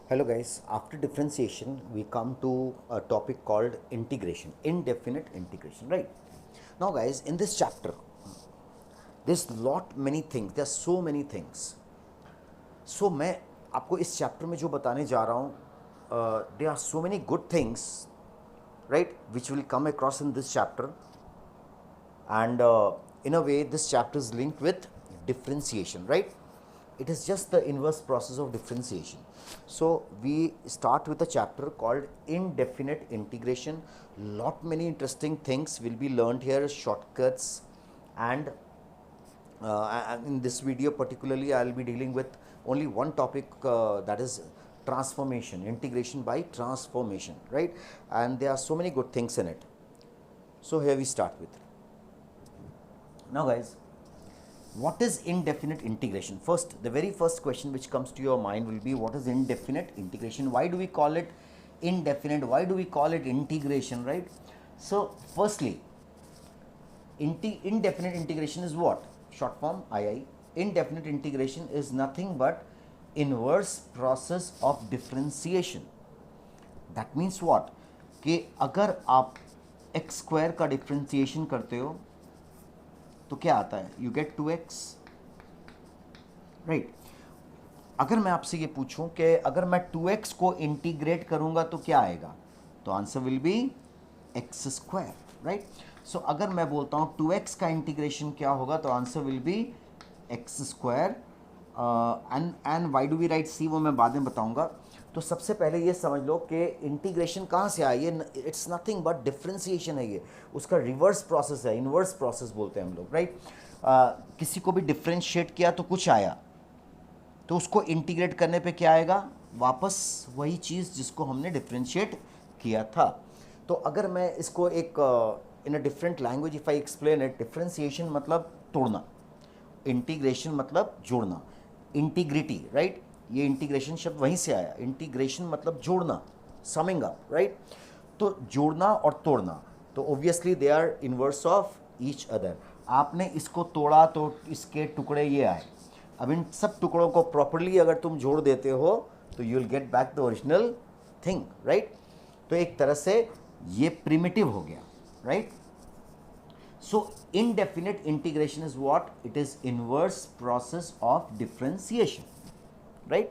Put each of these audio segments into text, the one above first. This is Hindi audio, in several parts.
Hello guys, after differentiation we come to a topic called integration, indefinite integration, right? Now guys, in this chapter there's lot many things, there's so many things. So मैं आपको इस चैप्टर में जो बताने जा रहा हूँ, there are so many good things, right, which will come across in this chapter, and in a way this chapter is linked with differentiation, right? It is just the inverse process of differentiation. So we start with a chapter called indefinite integration. Lot many interesting things will be learned here, shortcuts, and in this video particularly I will be dealing with only one topic, that is transformation, integration by transformation, right? And there are so many good things in it. So here we start with. Now guys, what is indefinite integration? First, the very first question which comes to your mind will be, what is indefinite integration? Why do we call it indefinite? Why do we call it integration, right? So firstly, indefinite integration is what? Short form II. Indefinite integration is nothing but inverse process of differentiation. That means what? कि अगर आप x स्क्वायर का डिफ्रेंसिएशन करते हो तो क्या आता है? You get 2x, right? अगर मैं आपसे ये पूछूं कि अगर मैं 2x को इंटीग्रेट करूंगा तो क्या आएगा, तो answer will be X square, right? So अगर मैं बोलता हूं 2x का इंटीग्रेशन क्या होगा, तो answer will be X square. And why do we write C, वो मैं बाद में बताऊंगा. तो सबसे पहले ये समझ लो कि इंटीग्रेशन कहाँ से आया. ये इट्स नथिंग बट डिफ्रेंसिएशन है. ये उसका रिवर्स प्रोसेस है, इनवर्स प्रोसेस बोलते हैं हम लोग, राइट? किसी को भी डिफ्रेंशिएट किया तो कुछ आया, तो उसको इंटीग्रेट करने पे क्या आएगा, वापस वही चीज़ जिसको हमने डिफ्रेंशिएट किया था. तो अगर मैं इसको एक in a different language if I explain it, differentiation मतलब तोड़ना, इंटीग्रेशन मतलब जोड़ना, इंटीग्रिटी, राइट? ये इंटीग्रेशन शब्द वहीं से आया. इंटीग्रेशन मतलब जोड़ना, समिंग अप, राइट? तो जोड़ना और तोड़ना, तो obviously they are inverse of each other. आपने इसको तोड़ा तो इसके टुकड़े ये आए. अब इन सब टुकड़ों को प्रॉपरली अगर तुम जोड़ देते हो तो you will get back the original thing, right? तो एक तरह से ये प्रिमिटिव हो गया, right? So indefinite integration is what? It is inverse process of differentiation, right?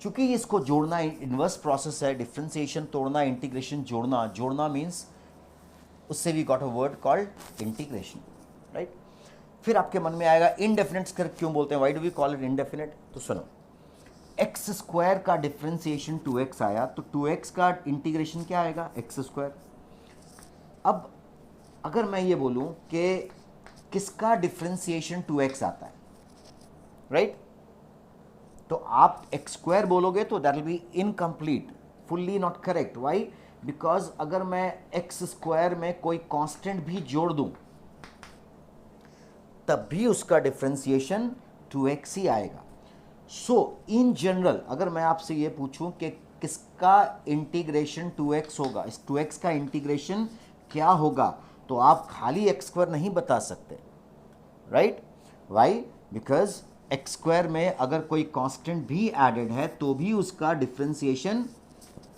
चूंकि इसको जोड़ना इनवर्स प्रोसेस है, डिफ्रेंसिएशन तोड़ना, इंटीग्रेशन जोड़ना. जोड़ना मीन्स उससे we got a word called integration, right? फिर आपके मन में आएगा इनडेफिनेट कर क्यों बोलते हैं, why do we call it indefinite? तो सुनो, एक्स स्क्वायर का डिफ्रेंसिएशन 2x आया, तो 2x का इंटीग्रेशन क्या आएगा, एक्स स्क्वायर. अब अगर मैं ये बोलूं कि किसका डिफ्रेंसिएशन 2x आता है, राइट? तो आप एक्स स्क्वायर बोलोगे तो that will be incomplete, fully not correct. Why? Because अगर मैं एक्स स्क्वायर में कोई कांस्टेंट भी जोड़ दूं तब भी उसका डिफ्रेंसिएशन 2x ही आएगा. सो इन जनरल अगर मैं आपसे ये पूछूं कि किसका इंटीग्रेशन 2x होगा, इस 2x का इंटीग्रेशन क्या होगा, तो आप खाली एक्स स्क्वायर नहीं बता सकते, right? Why? Because x square में अगर कोई कांस्टेंट भी एडेड है तो भी उसका डिफ्रेंसिएशन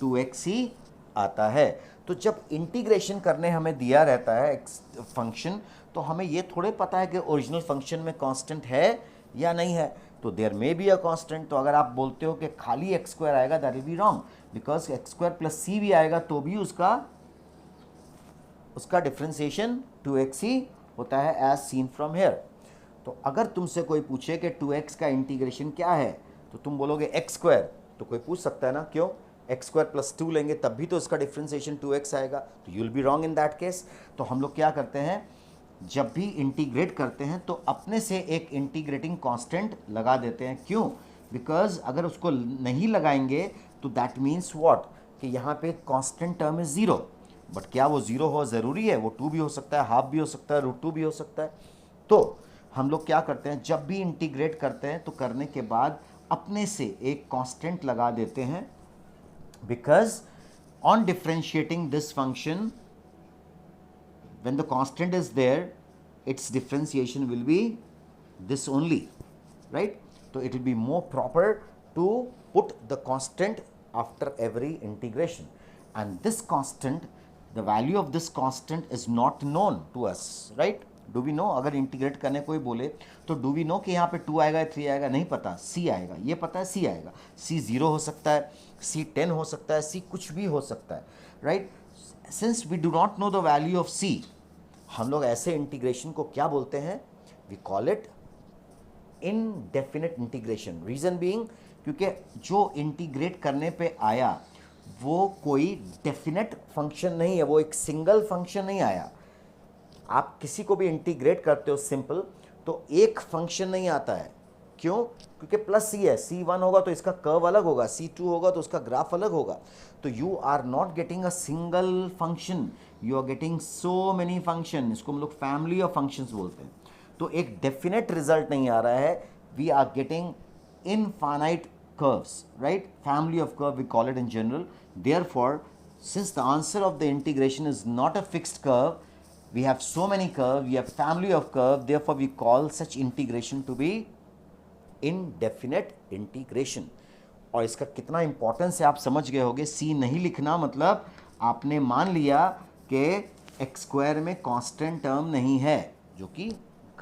2x ही आता है. तो जब इंटीग्रेशन करने हमें दिया रहता है फंक्शन, तो हमें ये थोड़े पता है कि ओरिजिनल फंक्शन में कांस्टेंट है या नहीं है. तो there may be a constant. तो अगर आप बोलते हो कि खाली एक्स स्क्वायर आएगा, that will be wrong, because x square plus C भी आएगा तो भी उसका डिफ्रेंसिएशन 2x ही होता है, एज सीन फ्रॉम हेयर. तो अगर तुमसे कोई पूछे कि 2x का इंटीग्रेशन क्या है, तो तुम बोलोगे एक्स स्क्वायर. तो कोई पूछ सकता है ना, क्यों? एक्स स्क्वायर प्लस 2 लेंगे तब भी तो इसका डिफ्रेंसिएशन 2x आएगा, तो you will be wrong in that case. तो हम लोग क्या करते हैं, जब भी इंटीग्रेट करते हैं तो अपने से एक इंटीग्रेटिंग कांस्टेंट लगा देते हैं. क्यों? बिकॉज अगर उसको नहीं लगाएंगे तो दैट मीन्स व्हाट, कि यहाँ पे constant term is zero. But क्या वो जीरो हो ज़रूरी है? वो 2 भी हो सकता है, हाफ भी हो सकता है, √2 भी हो सकता है. तो हम लोग क्या करते हैं, जब भी इंटीग्रेट करते हैं तो करने के बाद अपने से एक कांस्टेंट लगा देते हैं, because on differentiating this function, when the constant is there, its differentiation will be this only, right? So it will be more proper to put the constant after every integration, and this constant, the value of this constant is not known to us, right? Do we know? अगर इंटीग्रेट करने कोई बोले तो डू वी नो कि यहाँ पे 2 आएगा 3 आएगा? नहीं पता, C आएगा, ये पता है C आएगा। C 0 हो सकता है, C 10 हो सकता है, C कुछ भी हो सकता है, right? Since we do not know the value of C, हम लोग ऐसे इंटीग्रेशन को क्या बोलते हैं? We call it indefinite integration. Reason being, क्योंकि जो इंटीग्रेट करने पे आया वो कोई डेफिनेट फंक्शन नहीं है, वो एक सिंगल फंक्शन नहीं आया। आप किसी को भी इंटीग्रेट करते हो सिंपल, तो एक फंक्शन नहीं आता है। क्यों? क्योंकि प्लस सी है, C1 होगा तो इसका कर्व अलग होगा, C2 होगा तो उसका ग्राफ अलग होगा। तो you are not getting a single function, you are getting so many function. इसको हम लोग फैमिली ऑफ फंक्शंस बोलते हैं। तो एक डेफिनेट रिजल्ट नहीं आ रहा है, we are getting infinite curves, right? Family of curve we call it in general. Therefore, since the answer of the integration is not a fixed curve, we have so many curves, we have family of curve, therefore we call such integration to be indefinite integration. और इसका कितना इंपॉर्टेंस है आप समझ गए होंगे। C नहीं लिखना मतलब आपने मान लिया कि एक्स स्क्वायर में कांस्टेंट टर्म नहीं है, जो कि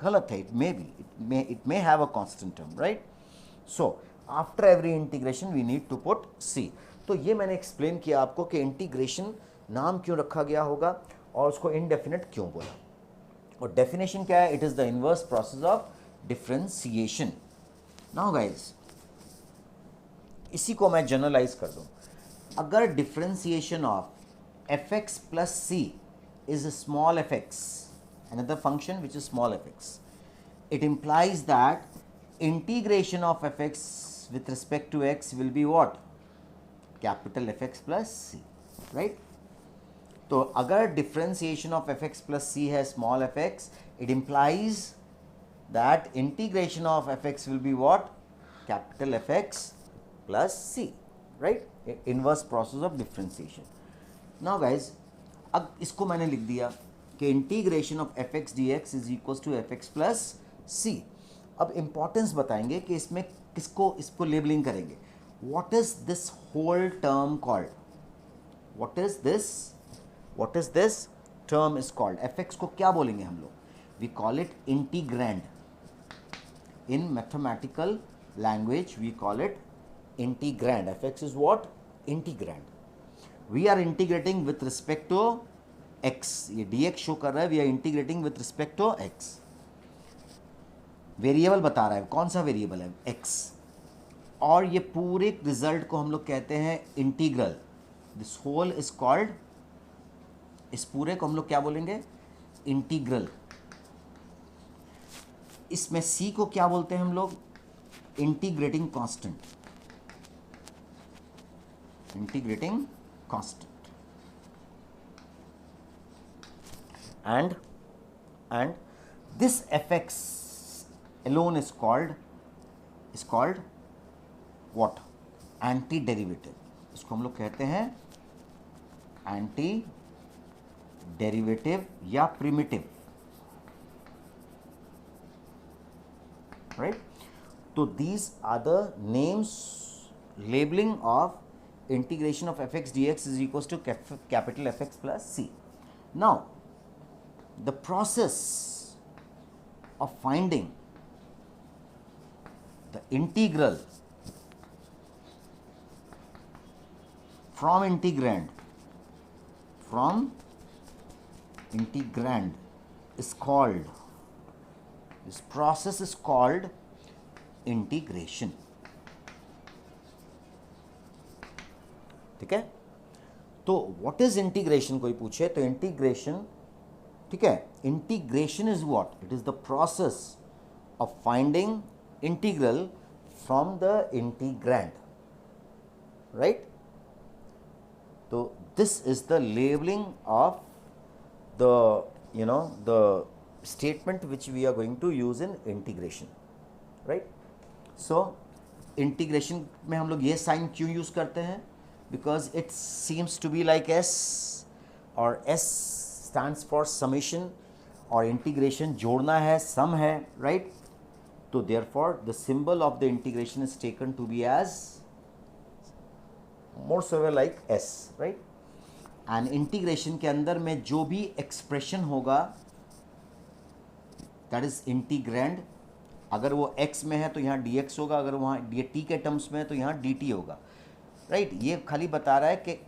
गलत है। It may have a constant term, right? So after every integration we need to put C। तो ये मैंने एक्सप्लेन किया आपको कि इंटीग्रेशन नाम क्यों रखा गया होगा और उसको इनडेफिनेट क्यों बोला। और डेफिनेशन क्या है? It is the inverse process of differentiation. Now guys, इसी को मैं जनरलाइज कर दूं। अगर differentiation of fx plus c is a small fx, another function which is small fx, it implies that integration of fx with respect to x will be what? Capital Fx plus c, right? तो अगर differentiation of fx plus c है small fx, it implies that integration of fx will be what? Capital Fx plus c, right? Inverse process of differentiation. Now guys, अब इसको मैंने लिख दिया कि integration of fx dx is equals to fx plus c। अब इंपॉर्टेंस बताएंगे कि इसमें इसको लेबलिंग करेंगे। What is this whole term called? What is this term is called? fx को क्या बोलेंगे हम लोग? We call it integrand. In mathematical language we call it integrand. fx is what? Integrand. We are integrating with respect to x। ये dx शो कर रहा है, we are integrating with respect to x। Variable बता रहा है, कौन सा वेरिएबल है? x। और ये पूरे रिजल्ट को हम लोग कहते हैं integral. This whole is called, इस पूरे को हम लोग क्या बोलेंगे? इंटीग्रल। इसमें c को क्या बोलते हैं हम लोग? Integrating constant. Integrating constant. and this fx alone is called what? Antiderivative. इसको हम लोग कहते हैं एंटी डेरिवेटिव या प्रिमिटिव, राइट? तो these are the names labeling of integration of fx dx is equals to capital Fx plus c. Now the process of finding the integral from integrand is called, this process is called integration. ठीक है? तो व्हाट इज इंटीग्रेशन कोई पूछे तो इंटीग्रेशन, ठीक है, integration is what? It is the process of finding integral from the integrand, right? तो this is the labelling of the the statement which we are going to use in integration, right? So integration में हम लोग ये साइन क्यों यूज करते हैं? Because it seems to be like S, or S stands for summation, और integration जोड़ना है, sum है, right? तो therefore the symbol of the integration is taken to be as more sober like S, right. And integration के अंदर में जो भी एक्सप्रेशन होगा दैट इज इंटीग्रैंड। अगर वो x में है तो यहाँ dx होगा, अगर वहाँ t के टर्म्स में है तो यहाँ dt होगा, राइट। ये खाली बता रहा है कि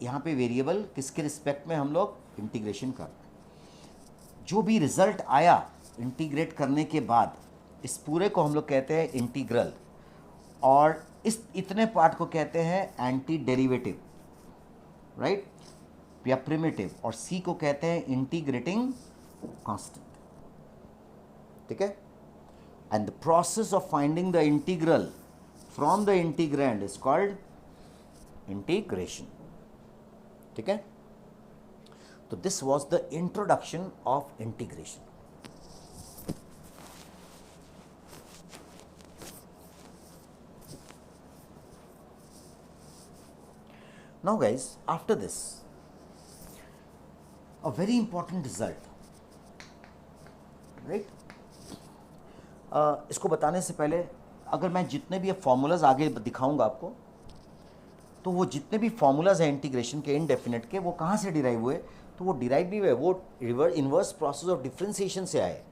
यहाँ पे वेरिएबल किसके रिस्पेक्ट में हम लोग इंटीग्रेशन कर रहे हैं। जो भी रिजल्ट आया इंटीग्रेट करने के बाद, इस पूरे को हम लोग कहते हैं इंटीग्रल, और इस इतने पार्ट को कहते हैं एंटी डेरिवेटिव, राइट, या प्रिमिटिव, और c को कहते हैं इंटीग्रेटिंग कांस्टेंट, ठीक है। And the process of finding the integral from the integrand is called integration, ठीक है। तो this was the introduction of integration. Now guys, after this, a very important result, right? इसको बताने से पहले अगर मैं जितने भी फॉर्मूलाज आगे दिखाऊंगा आपको, तो वो जितने भी फॉर्मूलाज हैं इंटीग्रेशन के, इनडेफिनेट के, वो कहाँ से डिराइव हुए? तो वो डिराइव नहीं हुए, वो इन्वर्स प्रोसेस ऑफ डिफ्रेंसिएशन से आए,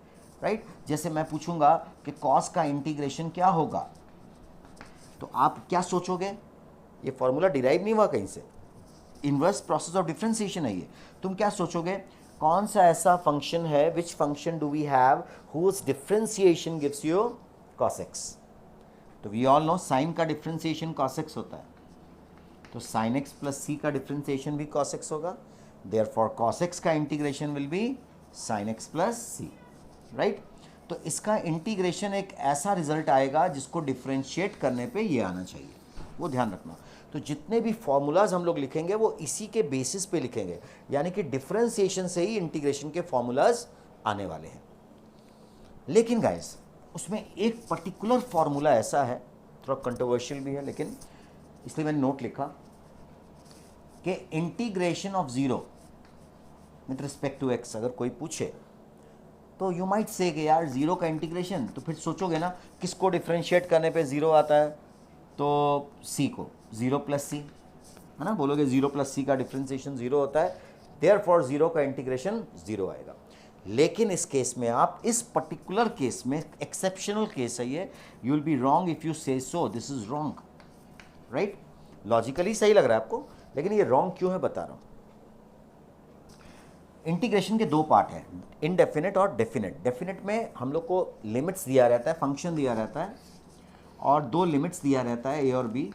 राइट। जैसे मैं पूछूंगा कि कॉस का इंटीग्रेशन क्या होगा, तो आप क्या सोचोगे? ये फॉर्मूला डिराइव नहीं हुआ कहीं से, इन्वर्स प्रोसेस ऑफ डिफरेंशिएशन है ये। तुम क्या सोचोगे? कौन सा ऐसा फंक्शन है, which function do we have whose differentiation gives you cos x? तो वी ऑल नो साइन का डिफरेंशिएशन cos x होता है, तो sin x प्लस c का डिफरेंशिएशन भी cos x होगा, देयरफॉर cos x का integration will be sin x plus c, right. तो इसका इंटीग्रेशन एक ऐसा रिजल्ट आएगा जिसको डिफरेंशिएट करने पे ये आना चाहिए, वो ध्यान रखना। तो जितने भी फॉर्मूलाज हम लोग लिखेंगे वो इसी के बेसिस पे लिखेंगे, यानी कि डिफरेंशिएशन से ही इंटीग्रेशन के फॉर्मूलाज आने वाले हैं। लेकिन गाइस, उसमें एक पर्टिकुलर फॉर्मूला ऐसा है, थोड़ा कंट्रोवर्शियल भी है, लेकिन इसलिए मैंने नोट लिखा कि integration of zero with respect to x अगर कोई पूछे तो यू माइट से कि यार जीरो का इंटीग्रेशन, तो फिर सोचोगे ना किसको डिफरेंशिएट करने पे जीरो आता है? तो सी को, जीरो प्लस सी, है ना, बोलोगे जीरो प्लस सी का डिफरेंशिएशन जीरो होता है, देयरफॉर जीरो का इंटीग्रेशन जीरो आएगा। लेकिन इस केस में आप, इस पर्टिकुलर केस में एक्सेप्शनल केस है ये, you will be wrong if you say so, this is wrong, right. Logically सही लग रहा है आपको, लेकिन ये रॉन्ग क्यों है बता रहा हूं। इंटीग्रेशन के दो पार्ट हैं, इनडेफिनेट और डेफिनेट। डेफिनेट में हम लोग को लिमिट्स दिया रहता है, फंक्शन दिया रहता है, और दो लिमिट्स दिया रहता है, ए और बी,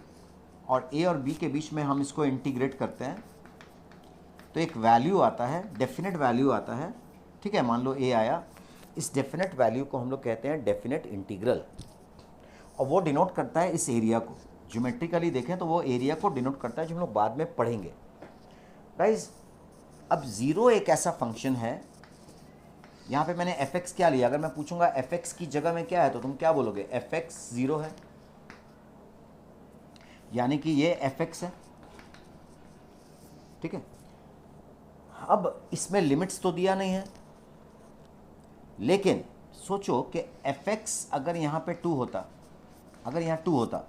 और ए और बी के बीच में हम इसको इंटीग्रेट करते हैं तो एक वैल्यू आता है, डेफिनेट वैल्यू आता है, ठीक है। मान लो ए आया, इस डेफिनेट वैल्यू को हम लोग कहते हैं डेफिनेट इंटीग्रल, और वो डिनोट करता है इस एरिया को। ज्योमेट्रिकली देखें तो वो एरिया को डिनोट करता है, जो हम लोग बाद में पढ़ेंगे। गाइस, अब जीरो एक ऐसा फंक्शन है, यहाँ पे मैंने एफ एक्स क्या लिया, अगर मैं पूछूंगा एफ एक्स की जगह में क्या है तो तुम क्या बोलोगे? एफ एक्स जीरो है, यानी कि ये एफ एक्स है, ठीक है। अब इसमें लिमिट्स तो दिया नहीं है, लेकिन सोचो कि एफ एक्स अगर यहाँ पे टू होता, अगर यहाँ टू होता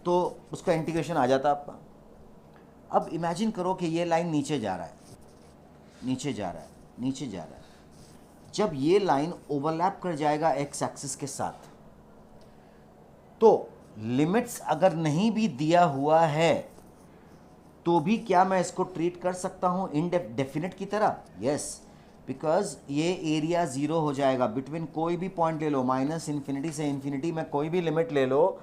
तो उसका इंटीग्रेशन आ जाता आपका। अब इमेजिन करो कि ये लाइन नीचे जा रहा है, नीचे जा रहा है, नीचे जा रहा है। जब ये लाइन ओवरलैप कर जाएगा एक्स एक्सिस के साथ, तो लिमिट्स अगर नहीं भी दिया हुआ है तो भी क्या मैं इसको ट्रीट कर सकता हूं इनडेफिनेट की तरह? यस, बिकॉज ये एरिया जीरो हो जाएगा बिटवीन कोई भी पॉइंट ले लो, माइनस इन्फिनिटी से इन्फिनिटी में कोई भी लिमिट ले लो।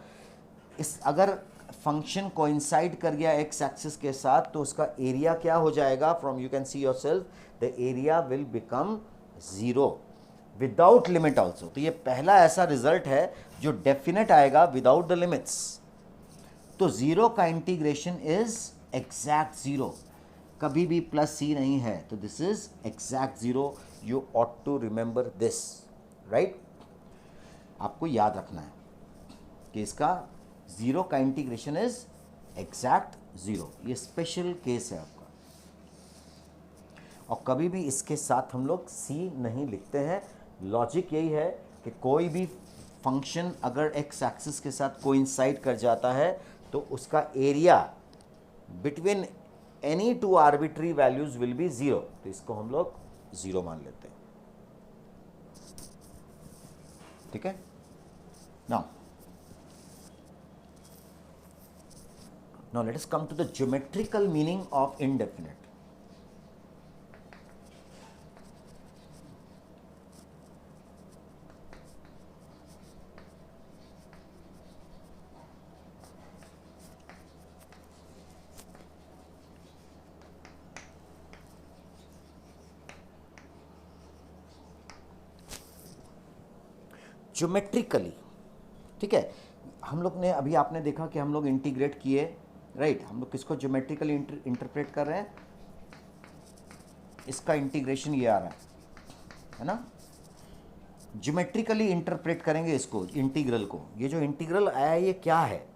इस अगर फंक्शन कोइंसाइड कर गया एक्स एक्सिस के साथ तो उसका एरिया क्या हो जाएगा? From you can see yourself, the area will become zero without limit also. तो ये पहला ऐसा रिजल्ट है जो डेफिनेट आएगा विदाउट द लिमिट्स। तो जीरो का इंटीग्रेशन इज एग्जैक्ट जीरो, कभी भी प्लस सी नहीं है, तो this is exact zero. You ought to remember this, right. आपको याद रखना है कि इसका जीरो का इंटीग्रेशन इज एग्जैक्ट जीरो, ये स्पेशल केस है आपका। और कभी भी इसके साथ हम लोग सी नहीं लिखते हैं। लॉजिक यही है कि कोई भी फंक्शन अगर एक्स एक्सिस के साथ कोइंसाइड कर जाता है तो उसका area between any two arbitrary values will be zero, तो इसको हम लोग जीरो मान लेते हैं। ठीक है। Now let us come to the geometrical meaning of indefinite. Geometrically, ठीक है, हम लोग ने अभी आपने देखा कि हम लोग इंटीग्रेट किए, राइट। हम लोग किसको ज्योमेट्रिकली इंटरप्रेट कर रहे हैं, इसका इंटीग्रेशन ये आ रहा है ना। ज्योमेट्रिकली इंटरप्रेट करेंगे इसको, इंटीग्रल को। ये जो इंटीग्रल आया ये क्या है,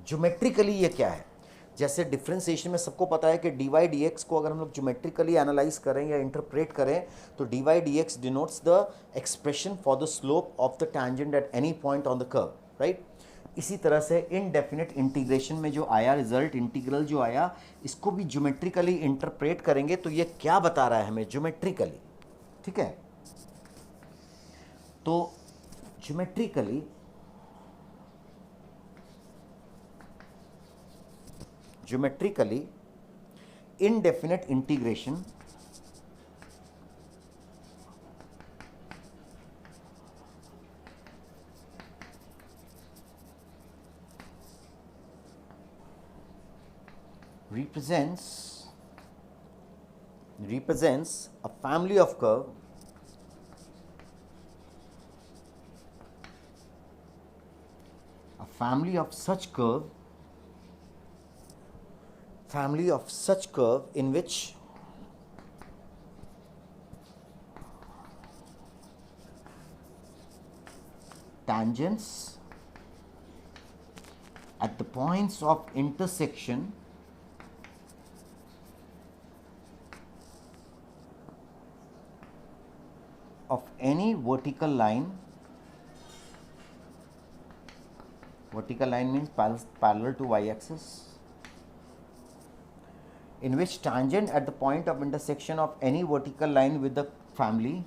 ज्योमेट्रिकली ये क्या है। जैसे डिफरेंशिएशन में सबको पता है कि dy dx को अगर हम लोग ज्योमेट्रिकली एनालाइज करें या इंटरप्रेट करें तो dy dx denotes the expression for the slope of the tangent at any point on the curve, right. इसी तरह से इनडेफिनिट इंटीग्रेशन में जो आया रिजल्ट, इंटीग्रल जो आया, इसको भी ज्योमेट्रिकली इंटरप्रेट करेंगे तो ये क्या बता रहा है हमें ज्योमेट्रिकली, ठीक है। तो geometrically indefinite integration represents a family of curve such curve in which tangents at the points of intersection of any vertical line means parallel to y-axis, in which tangent at the point of intersection of any vertical line with the family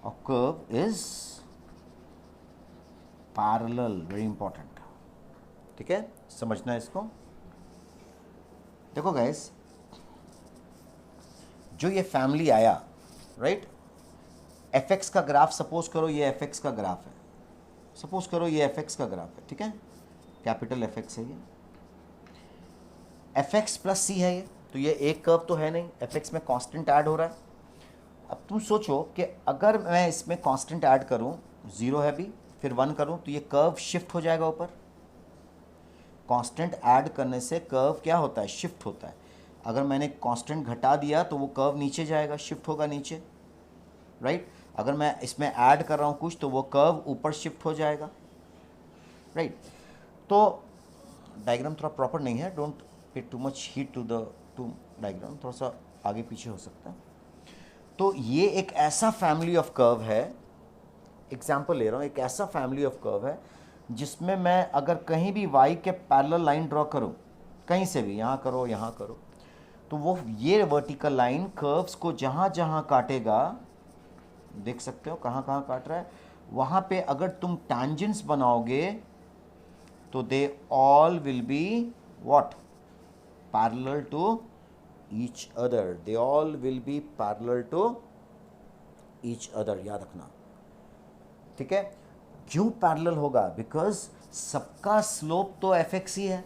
of curve is parallel, very important, ठीक है, समझना है इसको। देखो गाइस, जो ये फैमिली आया, राइट, fx का ग्राफ सपोज करो ये fx का ग्राफ है, सपोज करो ये fx का ग्राफ है, ठीक है, कैपिटल fx है ये, fx प्लस c है ये, तो ये एक कर्व तो है नहीं, fx में कांस्टेंट ऐड हो रहा है। अब तुम सोचो कि अगर मैं इसमें कांस्टेंट ऐड करूं, 0 है भी, फिर 1 करूं तो ये कर्व शिफ्ट हो जाएगा ऊपर। कांस्टेंट ऐड करने से कर्व क्या होता है, शिफ्ट होता है। अगर मैंने कांस्टेंट घटा दिया तो वो कर्व नीचे जाएगा, शिफ्ट होगा नीचे, राइट। अगर मैं इसमें ऐड कर रहा हूँ कुछ तो वो कर्व ऊपर शिफ्ट हो जाएगा, राइट। तो डायग्राम थोड़ा प्रॉपर नहीं है, don't pay too much heed to diagram, थोड़ा सा आगे पीछे हो सकता है। तो ये एक ऐसा फैमिली ऑफ कर्व है, एग्जाम्पल ले रहा हूँ, एक ऐसा फैमिली ऑफ कर्व है जिसमें मैं अगर कहीं भी y के पैरेलल लाइन ड्रॉ करूँ, कहीं से भी, यहाँ करो यहाँ करो, तो वो ये वर्टिकल लाइन कर्व्स को जहाँ जहाँ काटेगा, देख सकते हो कहाँ कहाँ काट रहा है, वहाँ पे अगर तुम टैंजेंट्स बनाओगे तो they all will be what, parallel to each other, they all will be parallel to each other, याद रखना, ठीक है। क्यों पैरेलल होगा, बिकॉज सबका स्लोप तो fx ही है,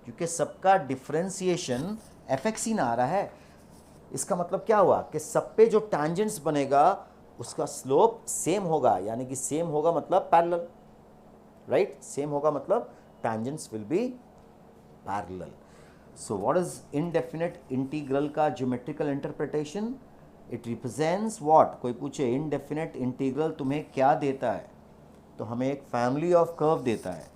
क्योंकि सबका डिफरेंशिएशन fx ही ना आ रहा है। इसका मतलब क्या हुआ कि सब पे जो टैंजेंट्स बनेगा उसका स्लोप सेम होगा, यानी कि सेम होगा मतलब पैरेलल, राइट, सेम होगा मतलब tangents will be parallel. So what is indefinite integral का geometrical interpretation, it represents what, कोई पूछे इनडेफिनिट इंटीग्रल तुम्हें क्या देता है, तो हमें एक फैमिली ऑफ कर्व देता है।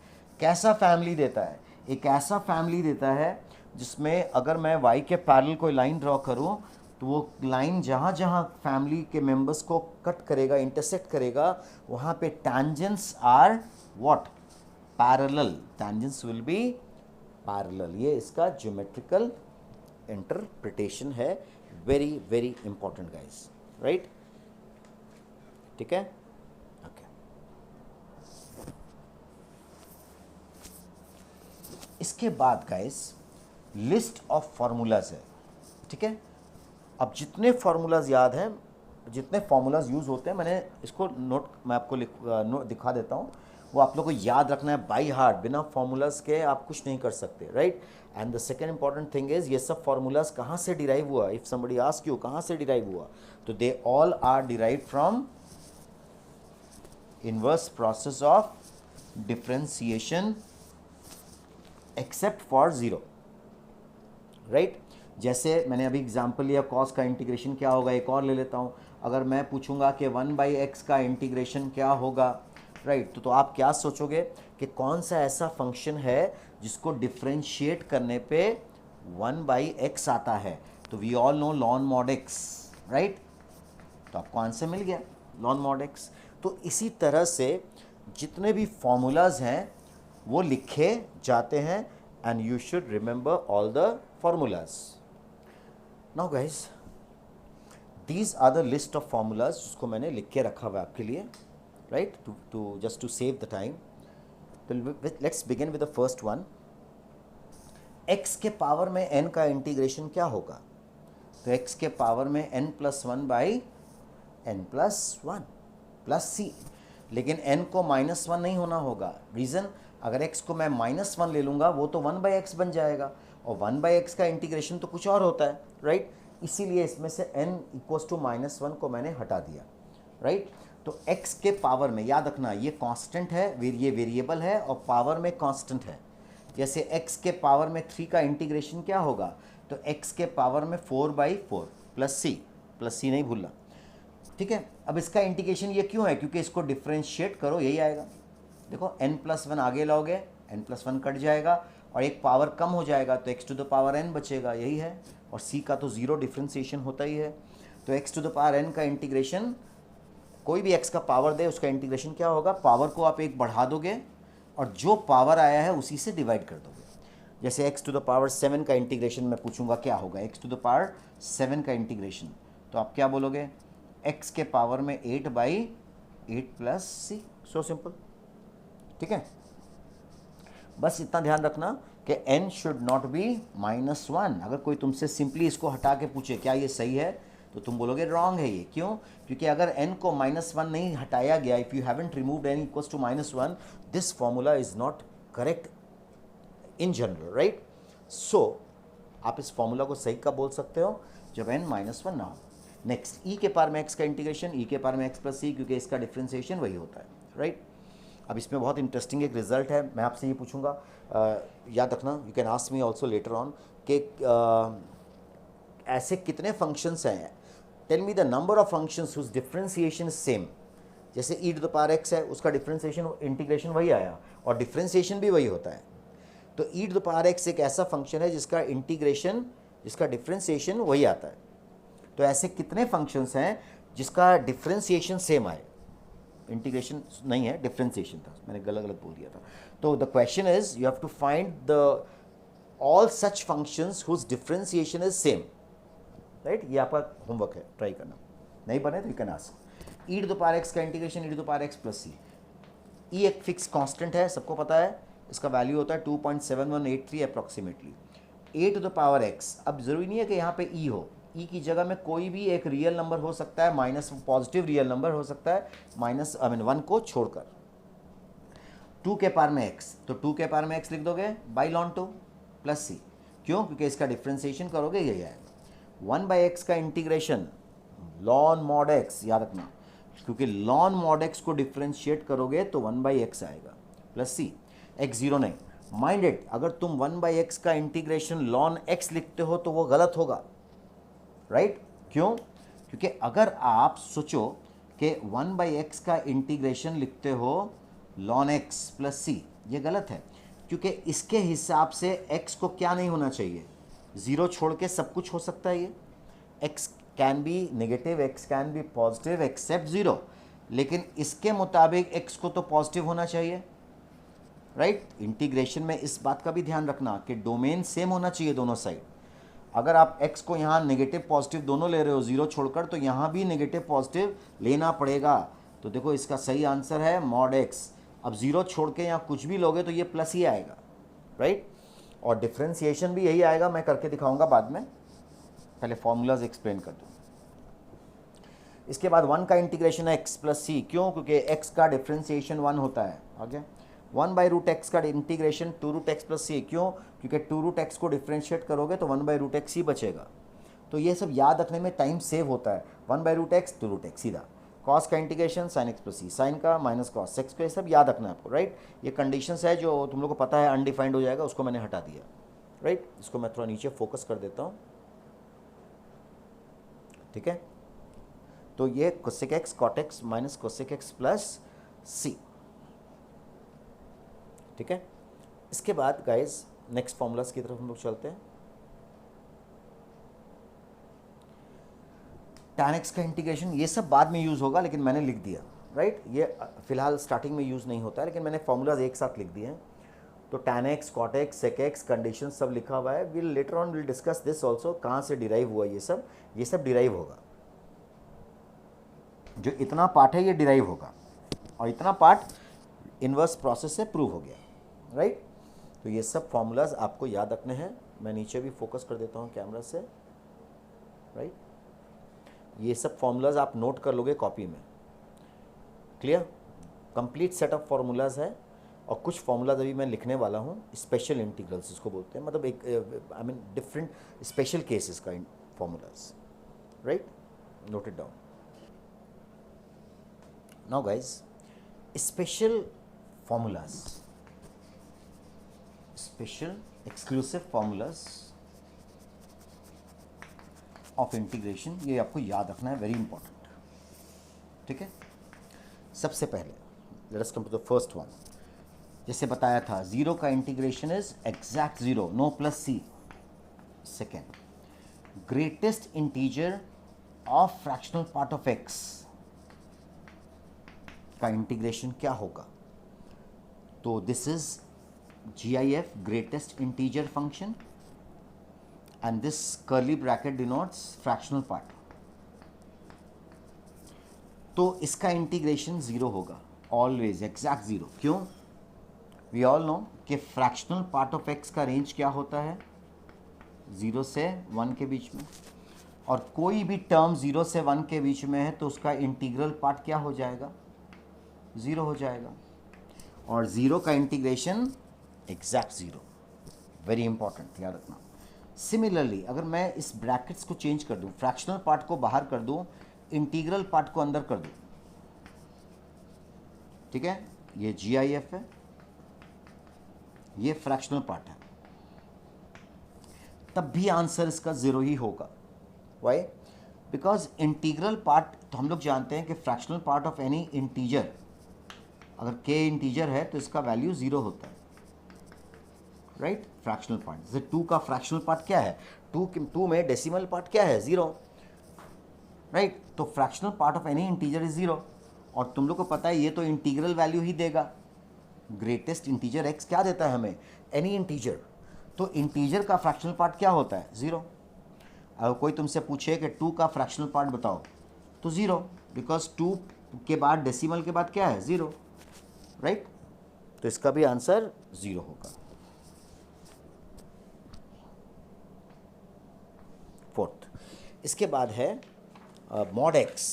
कैसा फैमिली देता है? एक ऐसा फैमिली देता है जिसमें अगर मैं y के पैरेलल कोई लाइन ड्रॉ करूं तो वो लाइन जहाँ जहाँ फैमिली के मेंबर्स को कट करेगा, इंटरसेक्ट करेगा, वहाँ पे tangents are what? Parallel. Tangents will be parallel. ये इसका ज्योमेट्रिकल इंटरप्रिटेशन है। Very very important guys, right? ठीक है, ओके। इसके बाद गाइस लिस्ट ऑफ फार्मूलाज है, ठीक है। अब जितने फार्मूलाज याद हैं, जितने फार्मूलाज यूज़ होते हैं, मैंने इसको नोट, मैं आपको दिखा देता हूँ, वो आप लोग को याद रखना है बाई हार्ट। बिना फार्मूलाज के आप कुछ नहीं कर सकते, right? And the second important thing is, ये सब फार्मूलाज कहाँ से डिराइव हुआ? इफ समबडी आस्क यू कहाँ से डिराइव हुआ, तो they all are derive from inverse process of differentiation except for zero, right? जैसे मैंने अभी एग्जांपल लिया, कॉस का इंटीग्रेशन क्या होगा, एक और ले लेता हूँ। अगर मैं पूछूंगा कि 1/x का इंटीग्रेशन क्या होगा, राइट? तो आप क्या सोचोगे कि कौन सा ऐसा फंक्शन है जिसको डिफरेंशिएट करने पे 1/x आता है? तो we all know lon mod x, right? तो आपको आंसर मिल गया, लॉन मॉड x। तो इसी तरह से जितने भी फॉर्मूलाज हैं वो लिखे जाते हैं, and you should remember all the formulas. Now guys, these are the list of formulas जिसको मैंने लिख के रखा हुआ आपके लिए, right? To just to save the time. Let's begin with the first one. x के पावर में n का इंटीग्रेशन क्या होगा? तो x के पावर में n+1/n+1 प्लस c, लेकिन n को -1 नहीं होना होगा। रीज़न, अगर x को मैं -1 ले लूँगा वो तो 1/x बन जाएगा, और 1/x का इंटीग्रेशन तो कुछ और होता है, राइट? इसीलिए इसमें से n = -1 को मैंने हटा दिया, राइट? तो x के पावर में, याद रखना ये कांस्टेंट है, ये वेरिएबल है और पावर में कांस्टेंट है। जैसे x के पावर में 3 का इंटीग्रेशन क्या होगा? तो x के पावर में 4/4 प्लस c नहीं भूलना, ठीक है? अब इसका इंटीग्रेशन ये क्यों है? क्योंकि इसको डिफ्रेंशिएट करो, यही आएगा। देखो n+1 आगे लाओगे, n+1 कट जाएगा और एक पावर कम हो जाएगा, तो x⁴n बचेगा, यही है। और c का तो जीरो डिफ्रेंशिएशन होता ही है। तो x⁴n का इंटीग्रेशन, कोई भी x का पावर दे उसका इंटीग्रेशन क्या होगा? पावर को आप एक बढ़ा दोगे और जो पावर आया है उसी से डिवाइड कर दोगे। जैसे x⁷ का इंटीग्रेशन मैं पूछूंगा क्या होगा, x⁷ का इंटीग्रेशन, तो आप क्या बोलोगे? x के पावर में 8/8 प्लस c, सो सिंपल, ठीक है? बस इतना ध्यान रखना कि n शुड नॉट बी -1। अगर कोई तुमसे सिंपली इसको हटा के पूछे क्या ये सही है, तो तुम बोलोगे रॉन्ग है ये। क्यों? क्योंकि अगर n को -1 नहीं हटाया गया, if you haven't removed n equals to -1, this formula is not correct in general, right? So आप इस फॉर्मूला को सही कब बोल सकते हो? जब n -1 ना हो। नेक्स्ट, e के पावर में x का इंटीग्रेशन, e के पावर में x प्लस c, क्योंकि इसका डिफ्रेंशिएशन वही होता है, राइट? अब इसमें बहुत इंटरेस्टिंग एक रिजल्ट है, मैं आपसे ये पूछूंगा, याद रखना, you can ask me also later on, कि ऐसे कितने फंक्शंस हैं, tell me the number of functions whose differentiation same. जैसे e⁴x है, उसका डिफरेंशिएशन, इंटीग्रेशन वही आया और डिफरेंशिएशन भी वही होता है। तो e⁴x एक ऐसा फंक्शन है जिसका इंटीग्रेशन, जिसका डिफरेंशिएशन वही आता है। तो ऐसे कितने फंक्शंस हैं जिसका डिफरेंशिएशन सेम आए? इंटीग्रेशन नहीं है, डिफरेंशिएशन था, मैंने गलत बोल दिया था। तो the question is, you have to find the all such functions whose differentiation is same, right? ये आपका होमवर्क है, ट्राई करना, नहीं बने तो यू कैन आस्क। e⁴x का integration e⁴x plus c, e एक फिक्स कांस्टेंट है, सबको पता है, इसका वैल्यू होता है 2.7183 अप्रॉक्सीमेटली। e⁴x, अब जरूरी नहीं है कि यहाँ पे e हो, ई की जगह में कोई भी एक रियल नंबर हो सकता है, माइनस पॉजिटिव रियल नंबर हो सकता है, -1 को छोड़कर। 2 के पावर में x, तो 2 के पावर में x लिख दोगे बाई लॉन 2 प्लस c। क्यों? क्योंकि इसका डिफ्रेंशिएशन करोगे यही आएगा। 1/x का इंटीग्रेशन लॉन मॉड x, याद रखना, क्योंकि लॉन मॉड x को डिफ्रेंशिएट करोगे तो 1/x आएगा प्लस c, x 0 नहीं। माइंड इट, अगर तुम 1/x का इंटीग्रेशन लॉन x लिखते हो तो वो गलत होगा, राइट? क्यों? क्योंकि अगर आप सोचो कि 1/x का इंटीग्रेशन लिखते हो ln x प्लस सी, ये गलत है क्योंकि इसके हिसाब से x को क्या नहीं होना चाहिए, ज़ीरो छोड़ के सब कुछ हो सकता है। ये x can be negative, x can be positive except zero, लेकिन इसके मुताबिक x को तो पॉजिटिव होना चाहिए, राइट। इंटीग्रेशन में इस बात का भी ध्यान रखना कि डोमेन सेम होना चाहिए दोनों साइड। अगर आप x को यहाँ नेगेटिव पॉजिटिव दोनों ले रहे हो ज़ीरो छोड़कर, तो यहाँ भी नेगेटिव पॉजिटिव लेना पड़ेगा। तो देखो इसका सही आंसर है मॉड x। अब ज़ीरो छोड़ के यहाँ कुछ भी लोगे तो ये प्लस ही आएगा, राइट। और डिफ्रेंसिएशन भी यही आएगा, मैं करके दिखाऊंगा बाद में, पहले फॉर्मूलाज एक्सप्लेन कर दूँ। इसके बाद 1 का इंटीग्रेशन है x प्लस सी, क्यों? क्योंकि x का डिफ्रेंसिएशन 1 होता है। आगे 1/√x का इंटीग्रेशन 2√x प्लस सी, क्यों? क्योंकि 2√x को डिफ्रेंशिएट करोगे तो 1/√x ही बचेगा। तो ये सब याद रखने में टाइम सेव होता है। 1/√x 2√x सीधा। कॉस का इंटीग्रेशन sin x प्लस सी, साइन का माइनस कॉस x को, ये सब याद रखना है आपको, राइट। ये कंडीशंस है जो तुम लोग को पता है अनडिफाइंड हो जाएगा, उसको मैंने हटा दिया, राइट। इसको मैं थोड़ा नीचे फोकस कर देता हूँ, ठीक है। तो ये cosec x cot x minus cosec x plus C, ठीक है। इसके बाद गाइज नेक्स्ट फॉर्मूलाज की तरफ हम लोग चलते हैं। tan x का इंटीग्रेशन, ये सब बाद में यूज़ होगा लेकिन मैंने लिख दिया, राइट। ये फिलहाल स्टार्टिंग में यूज़ नहीं होता है, लेकिन मैंने फॉर्मूलाज एक साथ लिख दिए हैं। तो tan x कॉट x सेक x कंडीशन सब लिखा हुआ है। Will later on will discuss this also, कहाँ से डिराइव हुआ ये सब डिराइव होगा। जो इतना पार्ट है ये डिराइव होगा, और इतना पार्ट इन्वर्स प्रोसेस से प्रूव हो गया, राइट। तो ये सब फॉर्मूलाज आपको याद रखने हैं। मैं नीचे भी फोकस कर देता हूँ कैमरा से, राइट। ये सब फॉर्मूलाज आप नोट कर लोगे कॉपी में, clear. Complete set of formulas है, और कुछ फॉर्मूलाज अभी मैं लिखने वाला हूँ, स्पेशल इंटीग्रल्स इसको बोलते हैं, मतलब एक I mean different special cases का formulas, right. Note it down. Now guys, special formulas, special exclusive formulas of integration, ये आपको याद रखना है, वेरी इंपॉर्टेंट, ठीक है। सबसे पहले let us come to the first one. जैसे बताया था, जीरो का integration is exact zero, no plus C. Second, greatest integer of fractional part of x का इंटीग्रेशन क्या होगा? तो this is GIF, greatest integer function, and this curly bracket denotes fractional part. तो इसका इंटीग्रेशन जीरो होगा, ऑलवेज एग्जैक्ट जीरो। क्यों? वी ऑल नो कि फ्रैक्शनल पार्ट ऑफ एक्स का रेंज क्या होता है, 0 से 1 के बीच में, और कोई भी टर्म 0 से 1 के बीच में है तो उसका इंटीग्रल पार्ट क्या हो जाएगा, 0 हो जाएगा। और 0 का इंटीग्रेशन एग्जैक्ट 0, वेरी इंपॉर्टेंट, याद रखना। सिमिलरली अगर मैं इस ब्रैकेट्स को चेंज कर दूं, फ्रैक्शनल पार्ट को बाहर कर दूं, इंटीग्रल पार्ट को अंदर कर दूं, ठीक है, ये GIF है, ये फ्रैक्शनल पार्ट है, तब भी आंसर इसका 0 ही होगा। वाई? बिकॉज इंटीग्रल पार्ट, तो हम लोग जानते हैं कि fractional part of any integer, अगर k इंटीजर है तो इसका वैल्यू 0 होता है, राइट। फ्रैक्शनल पार्ट, जैसे 2 का फ्रैक्शनल पार्ट क्या है, 2 में डेसिमल पार्ट क्या है, 0, राइट। तो fractional part of any integer is 0, और तुम लोग को पता है ये तो इंटीग्रल वैल्यू ही देगा। ग्रेटेस्ट इंटीजर x क्या देता है हमें, एनी इंटीजर, तो इंटीजर का फ्रैक्शनल पार्ट क्या होता है, 0। अगर कोई तुमसे पूछे कि 2 का फ्रैक्शनल पार्ट बताओ, तो 0, बिकॉज 2 के बाद डेसिमल के बाद क्या है, 0, राइट। तो इसका भी आंसर 0 होगा। फोर्थ, इसके बाद है मॉड x।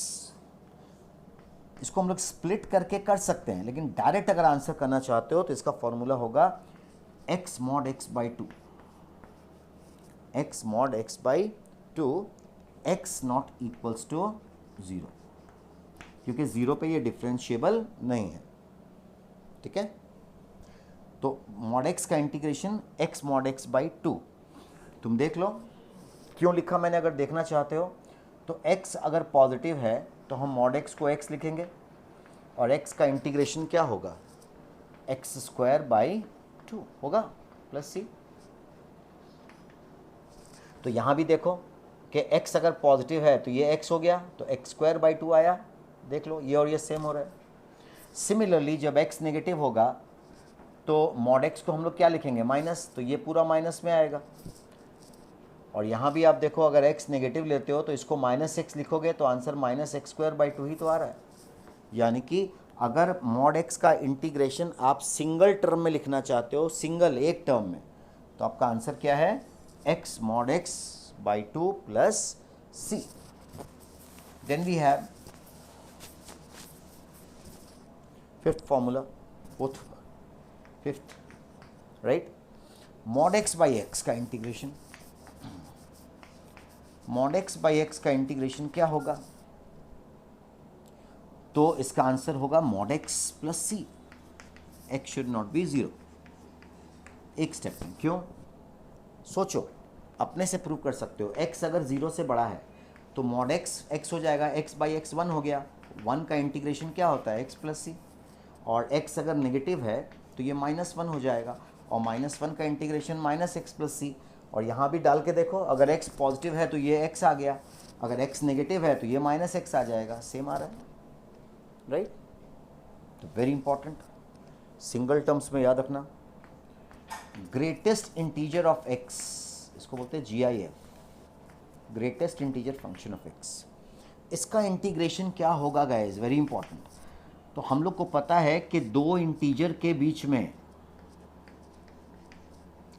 इसको हम लोग स्प्लिट करके कर सकते हैं, लेकिन डायरेक्ट अगर आंसर करना चाहते हो तो इसका फॉर्मूला होगा x mod x by 2, x mod x by 2, x not equals to 0, क्योंकि 0 पे ये डिफरेंशिएबल नहीं है, ठीक है। तो mod x का integration x mod x by 2, तुम देख लो क्यों लिखा मैंने, अगर देखना चाहते हो तो x अगर पॉजिटिव है तो हम mod x को x लिखेंगे, और x का इंटीग्रेशन क्या होगा, एक्स स्क्वायर बाई 2 होगा प्लस सी। तो यहाँ भी देखो कि x अगर पॉजिटिव है तो ये x हो गया, तो एक्स स्क्वायर बाई 2 आया। देख लो ये और ये सेम हो रहा है। सिमिलरली जब x नेगेटिव होगा तो मॉड x को हम लोग क्या लिखेंगे, माइनस, तो ये पूरा माइनस में आएगा। और यहाँ भी आप देखो अगर x नेगेटिव लेते हो तो इसको माइनस एक्स लिखोगे तो answer minus x square by 2 ही तो आ रहा है। यानी कि अगर मॉड x का इंटीग्रेशन आप सिंगल टर्म में लिखना चाहते हो, सिंगल एक टर्म में, तो आपका आंसर क्या है, x mod x by 2 plus c. Then we have fifth formula, both fifth, right? Mod x by x का integration, mod x by x का इंटीग्रेशन क्या होगा, तो इसका आंसर होगा mod x plus c. x should not be 0. एक स्टेप में, क्यों, सोचो, अपने से प्रूव कर सकते हो। x अगर 0 से बड़ा है तो mod x x हो जाएगा, x बाई एक्स 1 हो गया। 1 का इंटीग्रेशन क्या होता है, x प्लस सी। और x अगर नेगेटिव है तो ये -1 हो जाएगा, और -1 का integration minus x plus C. और यहाँ भी डाल के देखो, अगर x पॉजिटिव है तो ये x आ गया, अगर x नेगेटिव है तो ये -x आ जाएगा, सेम आ रहा है, राइट। तो वेरी इंपॉर्टेंट, सिंगल टर्म्स में याद रखना। ग्रेटेस्ट इंटीजर ऑफ x, इसको बोलते हैं GIF, greatest integer function of x। इसका इंटीग्रेशन क्या होगा गाइस, वेरी इंपॉर्टेंट। तो हम लोग को पता है कि दो इंटीजर के बीच में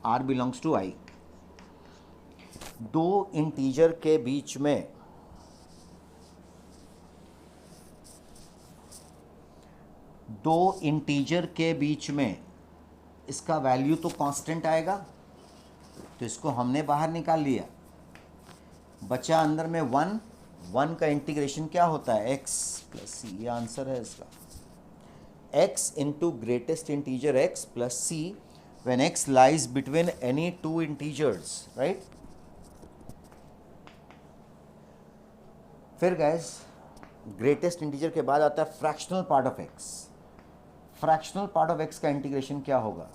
r बिलोंग्स टू i, दो इंटीजर के बीच में इसका वैल्यू तो कांस्टेंट आएगा, तो इसको हमने बाहर निकाल लिया, बचा अंदर में 1 का इंटीग्रेशन क्या होता है, x प्लस सी, ये आंसर है इसका। x into greatest integer x plus see when x lies between any two integers, right. फिर गाइस ग्रेटेस्ट इंटीजर के बाद आता है fractional part of x। Fractional part of x का इंटीग्रेशन क्या होगा,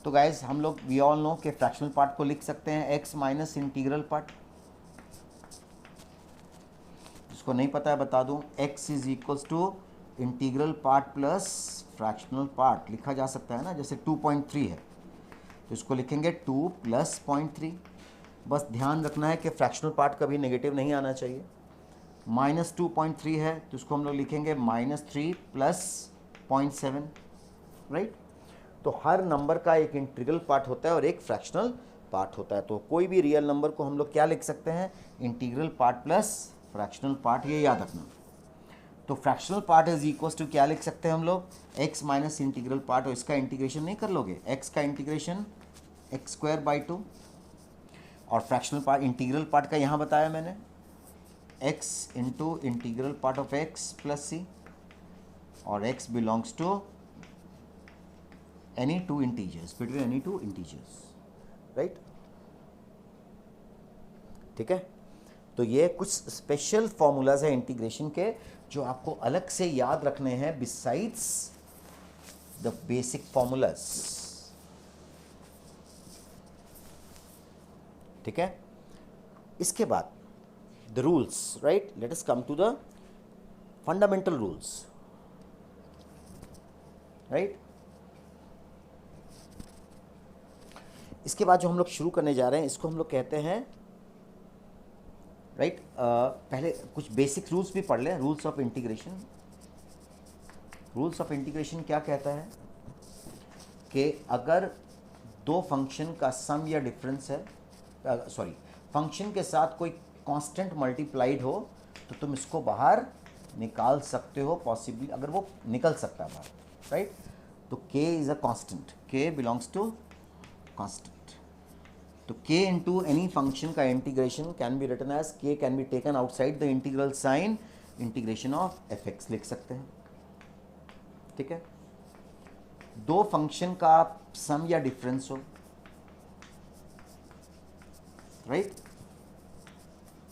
तो गाइज हम लोग वी ऑल नो कि फ्रैक्शनल पार्ट को लिख सकते हैं x माइनस इंटीग्रल पार्ट। जिसको नहीं पता है बता दूं, x is equals to integral part plus fractional part लिखा जा सकता है ना, जैसे 2.3 है तो इसको लिखेंगे 2 प्लस 0.3। बस ध्यान रखना है कि फ्रैक्शनल पार्ट कभी नेगेटिव नहीं आना चाहिए। माइनस 2.3 है तो इसको हम लोग लिखेंगे -3 प्लस 0.7, राइट। तो हर नंबर का एक इंटीग्रल पार्ट होता है और एक फ्रैक्शनल पार्ट होता है। तो कोई भी रियल नंबर को हम लोग क्या लिख सकते हैं, integral part plus fractional part, ये याद रखना। तो fractional part is equals to क्या लिख सकते हैं हम लोग, x माइनस इंटीग्रल पार्ट, और इसका इंटीग्रेशन नहीं कर लोगे, x का इंटीग्रेशन एक्स स्क्वायर बाई 2, और फ्रैक्शनल पार्ट इंटीग्रल पार्ट का यहाँ बताया मैंने, x into integral part of x plus C, और x belongs to any two integers, between any two integers, right? ठीक है। तो ये कुछ स्पेशल फॉर्मूलाज है इंटीग्रेशन के जो आपको अलग से याद रखने हैं बिसाइड्स द बेसिक फॉर्मूलाज, ठीक है। इसके बाद the rules, right, let us come to the fundamental rules, right. इसके बाद जो हम लोग शुरू करने जा रहे हैं इसको हम लोग कहते हैं, राइट, पहले कुछ बेसिक रूल्स भी पढ़ लें। Rules of integration. Rules of integration क्या कहता है कि अगर दो फंक्शन का सम या डिफरेंस है, सॉरी, फंक्शन के साथ कोई कांस्टेंट मल्टीप्लाइड हो तो तुम इसको बाहर निकाल सकते हो, पॉसिबली अगर वो निकल सकता है बाहर, राइट। तो k is a constant, k belongs to constant. तो k into any function का integration can be written as k can be taken outside the integral sign, integration of fx लिख सकते हैं, ठीक है। दो फंक्शन का सम या डिफरेंस हो, राइट,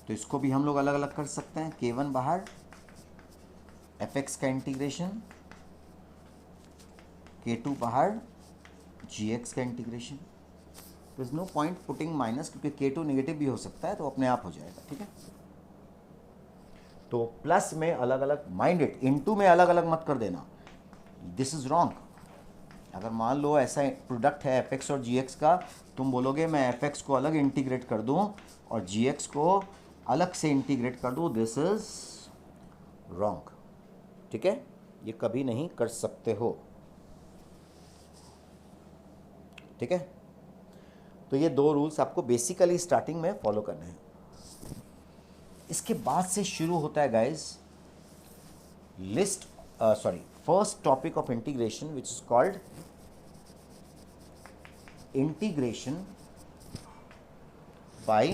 तो इसको भी हम लोग अलग अलग कर सकते हैं। k1 बाहर, fx का इंटीग्रेशन k2 बाहर gx का integration, there is no point putting minus क्योंकि k2 नेगेटिव भी हो सकता है तो अपने आप हो जाएगा, ठीक है। तो प्लस में अलग अलग, माइंड इट, इनटू में अलग अलग मत कर देना, दिस इज रॉन्ग। अगर मान लो ऐसा प्रोडक्ट है fx और gx का, तुम बोलोगे मैं fx को अलग इंटीग्रेट कर दूं और gx को अलग से इंटीग्रेट कर दूं, दिस इज रॉन्ग, ठीक है, ये कभी नहीं कर सकते हो, ठीक है। तो ये दो रूल्स आपको बेसिकली स्टार्टिंग में फॉलो करने हैं। इसके बाद से शुरू होता है guys first topic of integration which is called integration by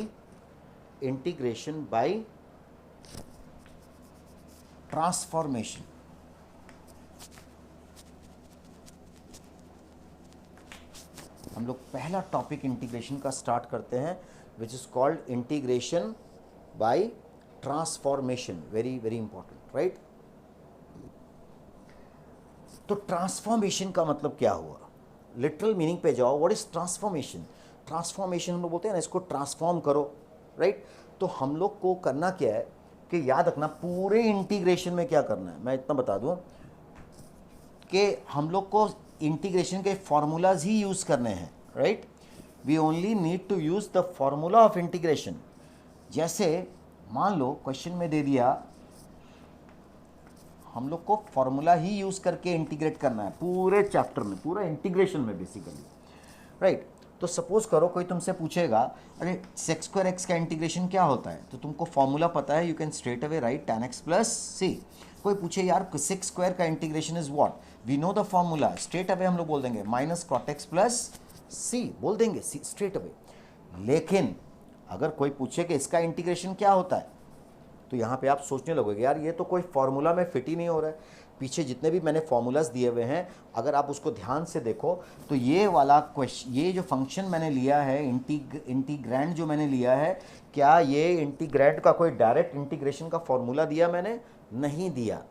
transformation. हम लोग पहला टॉपिक इंटीग्रेशन का स्टार्ट करते हैं which is called integration by transformation, very very important, right. तो ट्रांसफॉर्मेशन का मतलब क्या हुआ, लिटरल मीनिंग पे जाओ, व्हाट इज ट्रांसफॉर्मेशन। ट्रांसफॉर्मेशन हम लोग बोलते हैं ना, इसको ट्रांसफॉर्म करो, राइट। तो हम लोग को करना क्या है कि याद रखना पूरे इंटीग्रेशन में क्या करना है, मैं इतना बता दूं कि हम लोग को इंटीग्रेशन के फॉर्मूलाज ही यूज करने हैं, right. We only need to use the formula of integration. जैसे मान लो क्वेश्चन में दे दिया, हम लोग को फॉर्मूला ही यूज करके इंटीग्रेट करना है पूरे चैप्टर में, पूरा इंटीग्रेशन में बेसिकली, राइट। तो सपोज करो कोई तुमसे पूछेगा अरे सेक्स स्क्वायर एक्स का इंटीग्रेशन क्या होता है, तो तुमको फॉर्मूला पता है, you can straight away write tan x plus C. कोई पूछे यार सेक्स स्क्वायर का integration is what, we know the formula, straight away हम लोग बोल देंगे minus cot X plus C, बोल देंगे स्ट्रेट अवे। लेकिन अगर कोई पूछे कि इसका इंटीग्रेशन क्या होता है, तो यहाँ पे आप सोचने लगोगे यार ये तो कोई फॉर्मूला में फिट ही नहीं हो रहा है। पीछे जितने भी मैंने फॉर्मूलाज दिए हुए हैं, अगर आप उसको ध्यान से देखो तो ये वाला क्वेश्चन, ये जो फंक्शन मैंने लिया है, इंटीग्रैंड जो मैंने लिया है, क्या ये इंटीग्रैंड का कोई डायरेक्ट इंटीग्रेशन का फॉर्मूला दिया मैंने, नहीं दिया।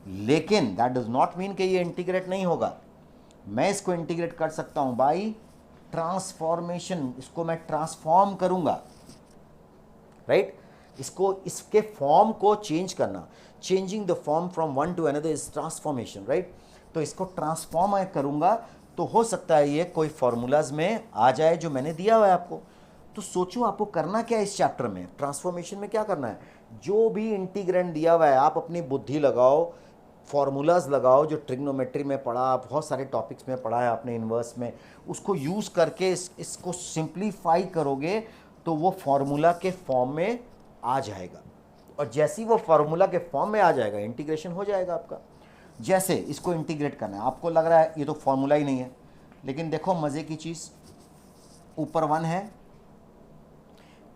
लेकिन दैट डज नॉट मीन कि ये इंटीग्रेट नहीं होगा। मैं इसको इंटीग्रेट कर सकता हूँ बाई ट्रांसफॉर्मेशन, इसको मैं ट्रांसफॉर्म करूँगा, राइट। इसको, इसके फॉर्म को चेंज करना, changing the form from one two another is transformation, right. तो इसको ट्रांसफॉर्म मैं करूंगा तो हो सकता है ये कोई फॉर्मूलाज में आ जाए जो मैंने दिया हुआ है आपको। तो सोचो आपको करना क्या है इस चैप्टर में, ट्रांसफॉर्मेशन में क्या करना है, जो भी इंटीग्रेंड दिया हुआ है आप अपनी बुद्धि लगाओ, फॉर्मूलाज लगाओ, जो ट्रिग्नोमेट्री में पढ़ा, बहुत सारे टॉपिक्स में पढ़ा है आपने इन्वर्स में, उसको यूज़ करके इसको सिंप्लीफाई करोगे तो वो फॉर्मूला के फॉर्म में आ जाएगा। और जैसे ही वो फार्मूला के फॉर्म में आ जाएगा, इंटीग्रेशन हो जाएगा आपका। जैसे इसको इंटीग्रेट करना है, आपको लग रहा है ये तो फॉर्मूला ही नहीं है, लेकिन देखो मज़े की चीज़, ऊपर 1 है,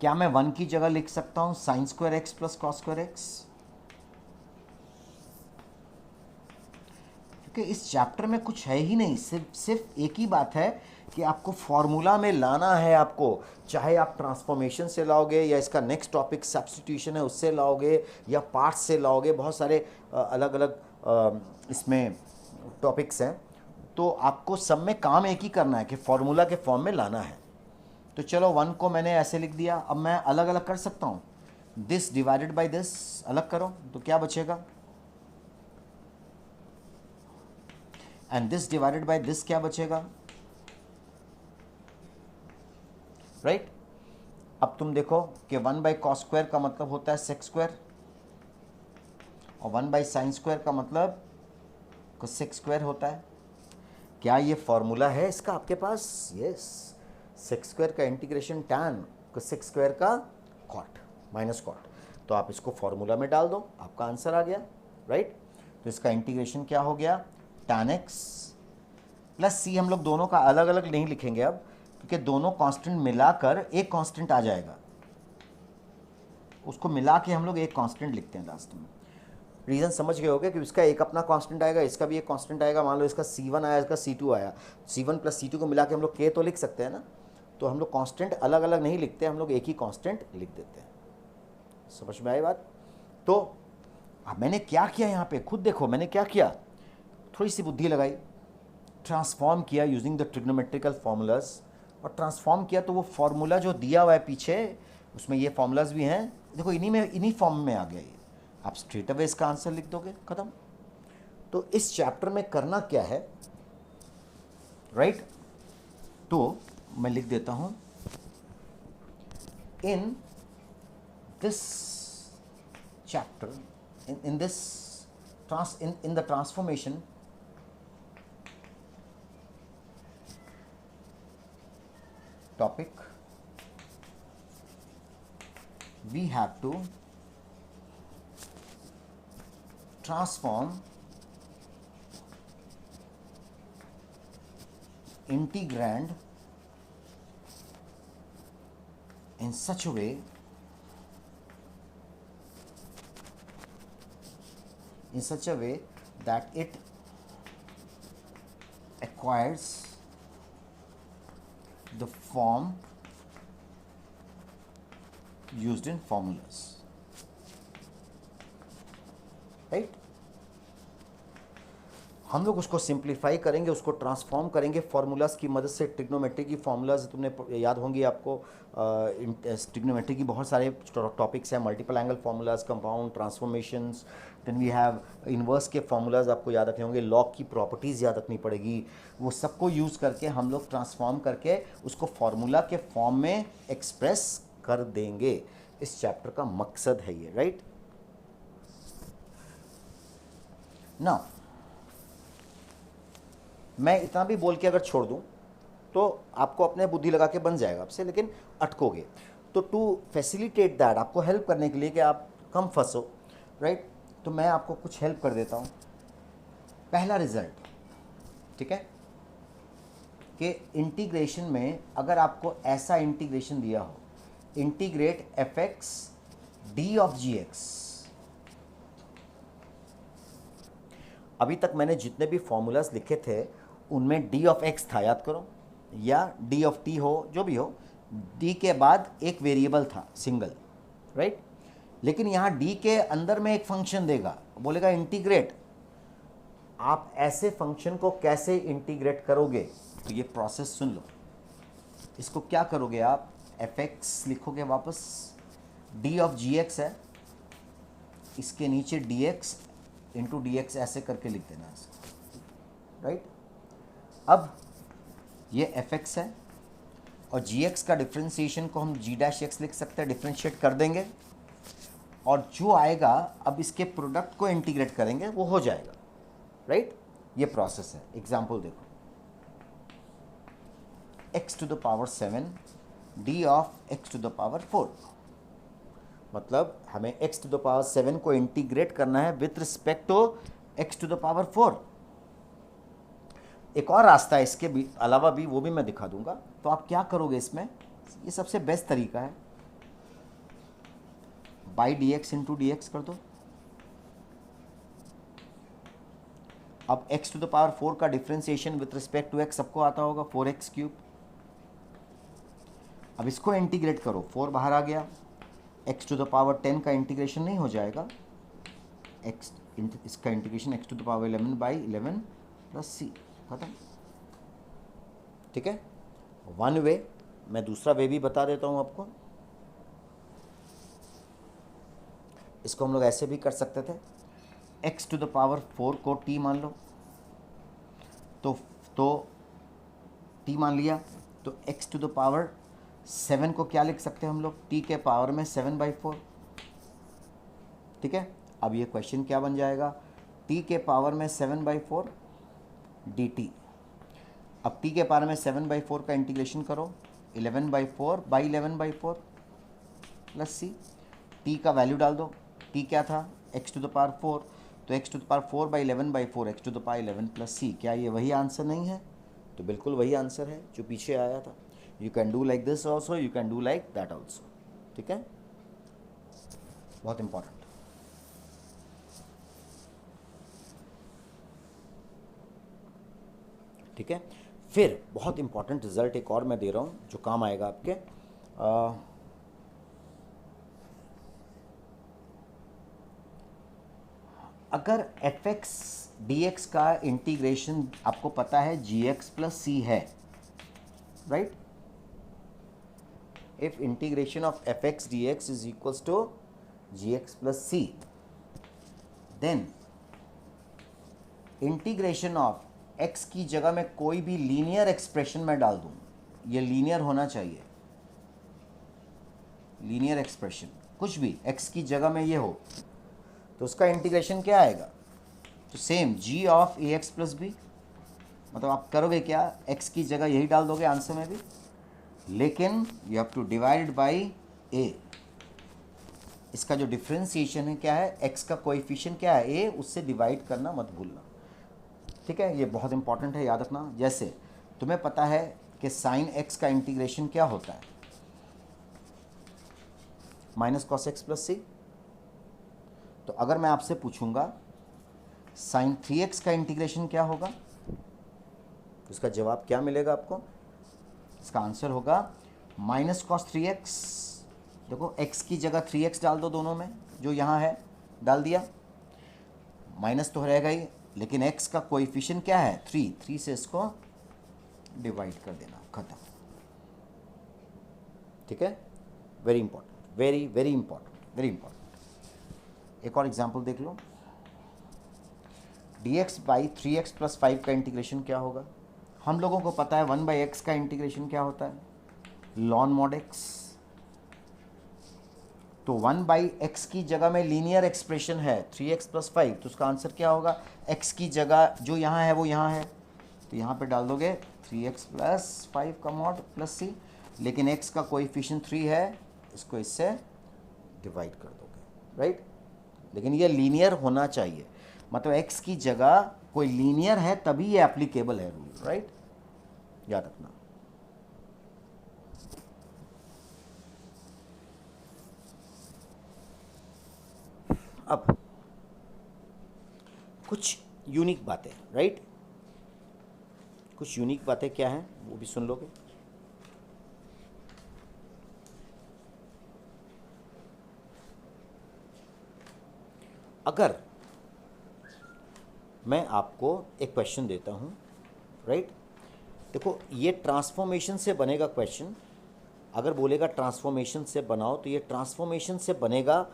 क्या मैं 1 की जगह लिख सकता हूँ sine square x plus cos square x, क्योंकि इस चैप्टर में कुछ है ही नहीं, सिर्फ एक ही बात है कि आपको फॉर्मूला में लाना है। आपको चाहे आप ट्रांसफॉर्मेशन से लाओगे या इसका नेक्स्ट टॉपिक सब्स्टिट्यूशन है उससे लाओगे या पार्ट्स से लाओगे, बहुत सारे अलग अलग इसमें टॉपिक्स हैं, तो आपको सब में काम एक ही करना है कि फॉर्मूला के फॉर्म में लाना है। तो चलो 1 को मैंने ऐसे लिख दिया, अब मैं अलग अलग कर सकता हूँ, दिस डिवाइडेड बाय दिस अलग करो तो क्या बचेगा, and this divided by this क्या बचेगा, राइट। अब तुम देखो कि 1 बाई कॉस स्क्वायर का मतलब होता है सेक्स स्क्वायर, और 1 बाई साइन स्क्वायर का मतलब कोसेक स्क्वायर होता है। क्या ये फॉर्मूला है इसका आपके पास, यस, सेक्स स्क्वायर का इंटीग्रेशन टैन कोसेक स्क्वायर का कॉट माइनस कॉट, तो आप इसको फॉर्मूला में डाल दो, आपका आंसर आ गया, राइट। तो इसका इंटीग्रेशन क्या हो गया, टैन एक्स प्लस सी। हम लोग दोनों का अलग अलग नहीं लिखेंगे अब, क्योंकि दोनों कांस्टेंट मिलाकर एक कांस्टेंट आ जाएगा, उसको मिला के हम लोग एक कांस्टेंट लिखते हैं लास्ट में। रीज़न समझ गए होगे कि इसका एक अपना कांस्टेंट आएगा, इसका भी एक कांस्टेंट आएगा। मान लो इसका C1 आया, इसका C2 आया, C1 प्लस C2 को मिला के हम लोग K तो लिख सकते हैं ना। तो हम लोग कांस्टेंट अलग अलग नहीं लिखते, हम लोग एक ही कांस्टेंट लिख देते हैं। समझ में आई बात। तो अब मैंने क्या किया यहाँ पे, खुद देखो मैंने क्या किया, थोड़ी सी बुद्धि लगाई। ट्रांसफॉर्म किया यूजिंग द ट्रिग्नोमेट्रिकल फॉर्मूलाज, और ट्रांसफॉर्म किया तो वो फॉर्मूला जो दिया हुआ है पीछे उसमें ये फॉर्मूलाज भी हैं, देखो इन्हीं फॉर्म में आ गया ये, आप स्ट्रेट अवे इसका आंसर लिख दोगे, खत्म। तो इस चैप्टर में करना क्या है, राइट? तो मैं लिख देता हूं, in this chapter, in this in the transformation, topic, we have to transform integrand in such a way that it acquires the form used in formulas, right? हम लोग उसको सिंप्लीफाई करेंगे, उसको ट्रांसफॉर्म करेंगे फॉर्मूलाज की मदद से। ट्रिग्नोमेट्री की फॉर्मूलाज तुमने याद होंगी आपको, ट्रिग्नोमेट्री की बहुत सारे टॉपिक्स हैं, multiple angle formulas, compound transformations, then we have inverse के फॉर्मूलाज आपको याद रखने होंगे, लॉग की प्रॉपर्टीज़ याद रखनी पड़ेगी, वो सबको यूज़ करके हम लोग ट्रांसफॉर्म करके उसको फॉर्मूला के फॉर्म में एक्सप्रेस कर देंगे। इस चैप्टर का मकसद है ये, राइट? नाउ मैं इतना भी बोल के अगर छोड़ दूं तो आपको अपने बुद्धि लगा के बन जाएगा आपसे, लेकिन अटकोगे। तो टू फैसिलिटेट दैट, आपको हेल्प करने के लिए कि आप कम फंसो, राइट, तो मैं आपको कुछ हेल्प कर देता हूं। पहला रिजल्ट, ठीक है, कि इंटीग्रेशन में अगर आपको ऐसा इंटीग्रेशन दिया हो, integrate F X D of G X, अभी तक मैंने जितने भी फॉर्मूलाज लिखे थे उनमें डी ऑफ एक्स था, याद करो, या डी ऑफ टी हो, जो भी हो, डी के बाद एक वेरिएबल था सिंगल, राइट? लेकिन यहाँ डी के अंदर में एक फंक्शन देगा, बोलेगा इंटीग्रेट। आप ऐसे फंक्शन को कैसे इंटीग्रेट करोगे, तो ये प्रोसेस सुन लो। इसको क्या करोगे आप, एफ एक्स लिखोगे वापस, डी ऑफ जी एक्स है, इसके नीचे D X into D x ऐसे करके लिख देना इसको, राइट? अब ये एफ एक्स है और जी एक्स का डिफ्रेंसिएशन को हम जी डैश एक्स लिख सकते हैं, डिफ्रेंशिएट कर देंगे और जो आएगा अब इसके प्रोडक्ट को इंटीग्रेट करेंगे, वो हो जाएगा, राइट? ये प्रोसेस है। एग्जाम्पल देखो, x to the power 7 D of x to the power 4, मतलब हमें x टू द पावर 7 को इंटीग्रेट करना है with respect to x to the power 4। एक और रास्ता है इसके भी अलावा भी, वो भी मैं दिखा दूंगा। तो आप क्या करोगे इसमें, ये सबसे बेस्ट तरीका है, by D X into D X कर दो। अब x टू द पावर 4 का differentiation with respect to x सबको आता होगा, 4x क्यूब। अब इसको इंटीग्रेट करो, 4 बाहर आ गया, x टू द पावर 10 का इंटीग्रेशन नहीं हो जाएगा, इसका integration x to the power 11 by 11 plus c, खत्म, ठीक है? One way. मैं दूसरा वे भी बता देता हूं आपको, इसको हम लोग ऐसे भी कर सकते थे, x टू द पावर 4 को t मान लो, तो t मान लिया, तो x टू द पावर 7 को क्या लिख सकते हैं हम लोग, t के पावर में 7/4, ठीक है? अब ये क्वेश्चन क्या बन जाएगा, t के पावर में 7/4 dt। अब t के पावर में 7/4 का इंटीग्रेशन करो, 11/4 बाई 11/4 प्लस c, t का वैल्यू डाल दो, t क्या था, x टू द पावर 4, तो x to the power 4 by 11/4 x to the power 11 plus c, क्या ये वही आंसर नहीं है? तो बिल्कुल वही आंसर है जो पीछे आया था। You can do like this also, you can do like that also, ठीक है? बहुत इंपॉर्टेंट। ठीक है, फिर बहुत इंपॉर्टेंट रिजल्ट एक और मैं दे रहा हूं जो काम आएगा आपके। अगर एफ एक्स डी एक्स का इंटीग्रेशन आपको पता है जी एक्स प्लस सी है, right? If integration of F X D X is equals to G X plus C, then integration of X की जगह में कोई भी लीनियर एक्सप्रेशन मैं डाल दूं, ये लीनियर होना चाहिए, लीनियर एक्सप्रेशन कुछ भी एक्स की जगह में ये हो, तो उसका इंटीग्रेशन क्या आएगा? तो same G of A X plus B, मतलब आप करोगे क्या, एक्स की जगह यही डाल दोगे आंसर में भी, लेकिन you have to divide by A. इसका जो डिफ्रेंसिएशन है क्या है, एक्स का कोएफिशिएंट क्या है ए, उससे डिवाइड करना मत भूलना, ठीक है? ये बहुत इंपॉर्टेंट है, याद रखना। जैसे तुम्हें पता है कि साइन एक्स का इंटीग्रेशन क्या होता है, माइनस कॉस एक्स प्लस सी। तो अगर मैं आपसे पूछूंगा साइन 3x का इंटीग्रेशन क्या होगा, तो इसका जवाब क्या मिलेगा आपको? इसका आंसर होगा माइनस कॉस 3x। देखो x की जगह 3x डाल दो, दोनों में जो यहाँ है डाल दिया, माइनस तो रहेगा ही, लेकिन x का कोएफिशिएंट क्या है 3 से इसको डिवाइड कर देना, खत्म, ठीक है? Very important, very very important, very important. एक और एग्जाम्पल देख लो, dx बाई 3x प्लस 5 का इंटीग्रेशन क्या होगा? हम लोगों को पता है 1 बाई एक्स का इंटीग्रेशन क्या होता है, लॉन मॉड x। तो 1 बाई एक्स की जगह में लीनियर एक्सप्रेशन है 3x प्लस 5, तो उसका आंसर क्या होगा? x की जगह जो यहाँ है वो यहाँ है, तो यहाँ पे डाल दोगे 3x प्लस 5 का मॉड प्लस c, लेकिन x का कोएफिशिएंट 3 है, इसको इससे डिवाइड कर दोगे, राइट? लेकिन ये लीनियर होना चाहिए, मतलब x की जगह कोई लीनियर है तभी ये एप्लीकेबल है रूल, राइट? याद रखना। अब कुछ यूनिक बातें, राइट? कुछ यूनिक बातें क्या हैं वो भी सुन लोगे। अगर मैं आपको एक क्वेश्चन देता हूँ, राइट? देखो ये ट्रांसफॉर्मेशन से बनेगा क्वेश्चन, अगर बोलेगा ट्रांसफॉर्मेशन से बनाओ तो ये ट्रांसफॉर्मेशन से बनेगा,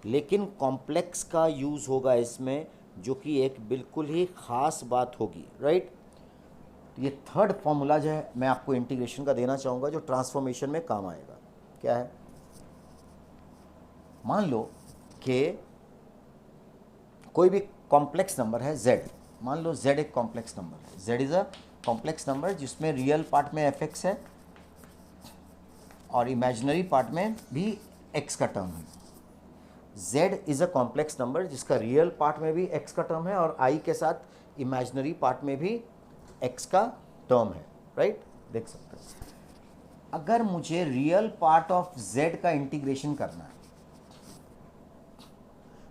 लेकिन कॉम्प्लेक्स का यूज़ होगा इसमें, जो कि एक बिल्कुल ही ख़ास बात होगी, राइट? तो ये थर्ड फॉर्मूला जो है मैं आपको इंटीग्रेशन का देना चाहूँगा, जो ट्रांसफॉर्मेशन में काम आएगा। क्या है? मान लो कि कोई भी कॉम्प्लेक्स नंबर है z, मान लो z एक कॉम्प्लेक्स नंबर है, z is a complex number जिसमें रियल पार्ट में fx है और इमेजिनरी पार्ट में भी x का टर्म है। z is a complex number जिसका रियल पार्ट में भी x का टर्म है और i के साथ इमेजिनरी पार्ट में भी x का टर्म है, राइट? देख सकते हैं। अगर मुझे रियल पार्ट ऑफ z का इंटीग्रेशन करना है,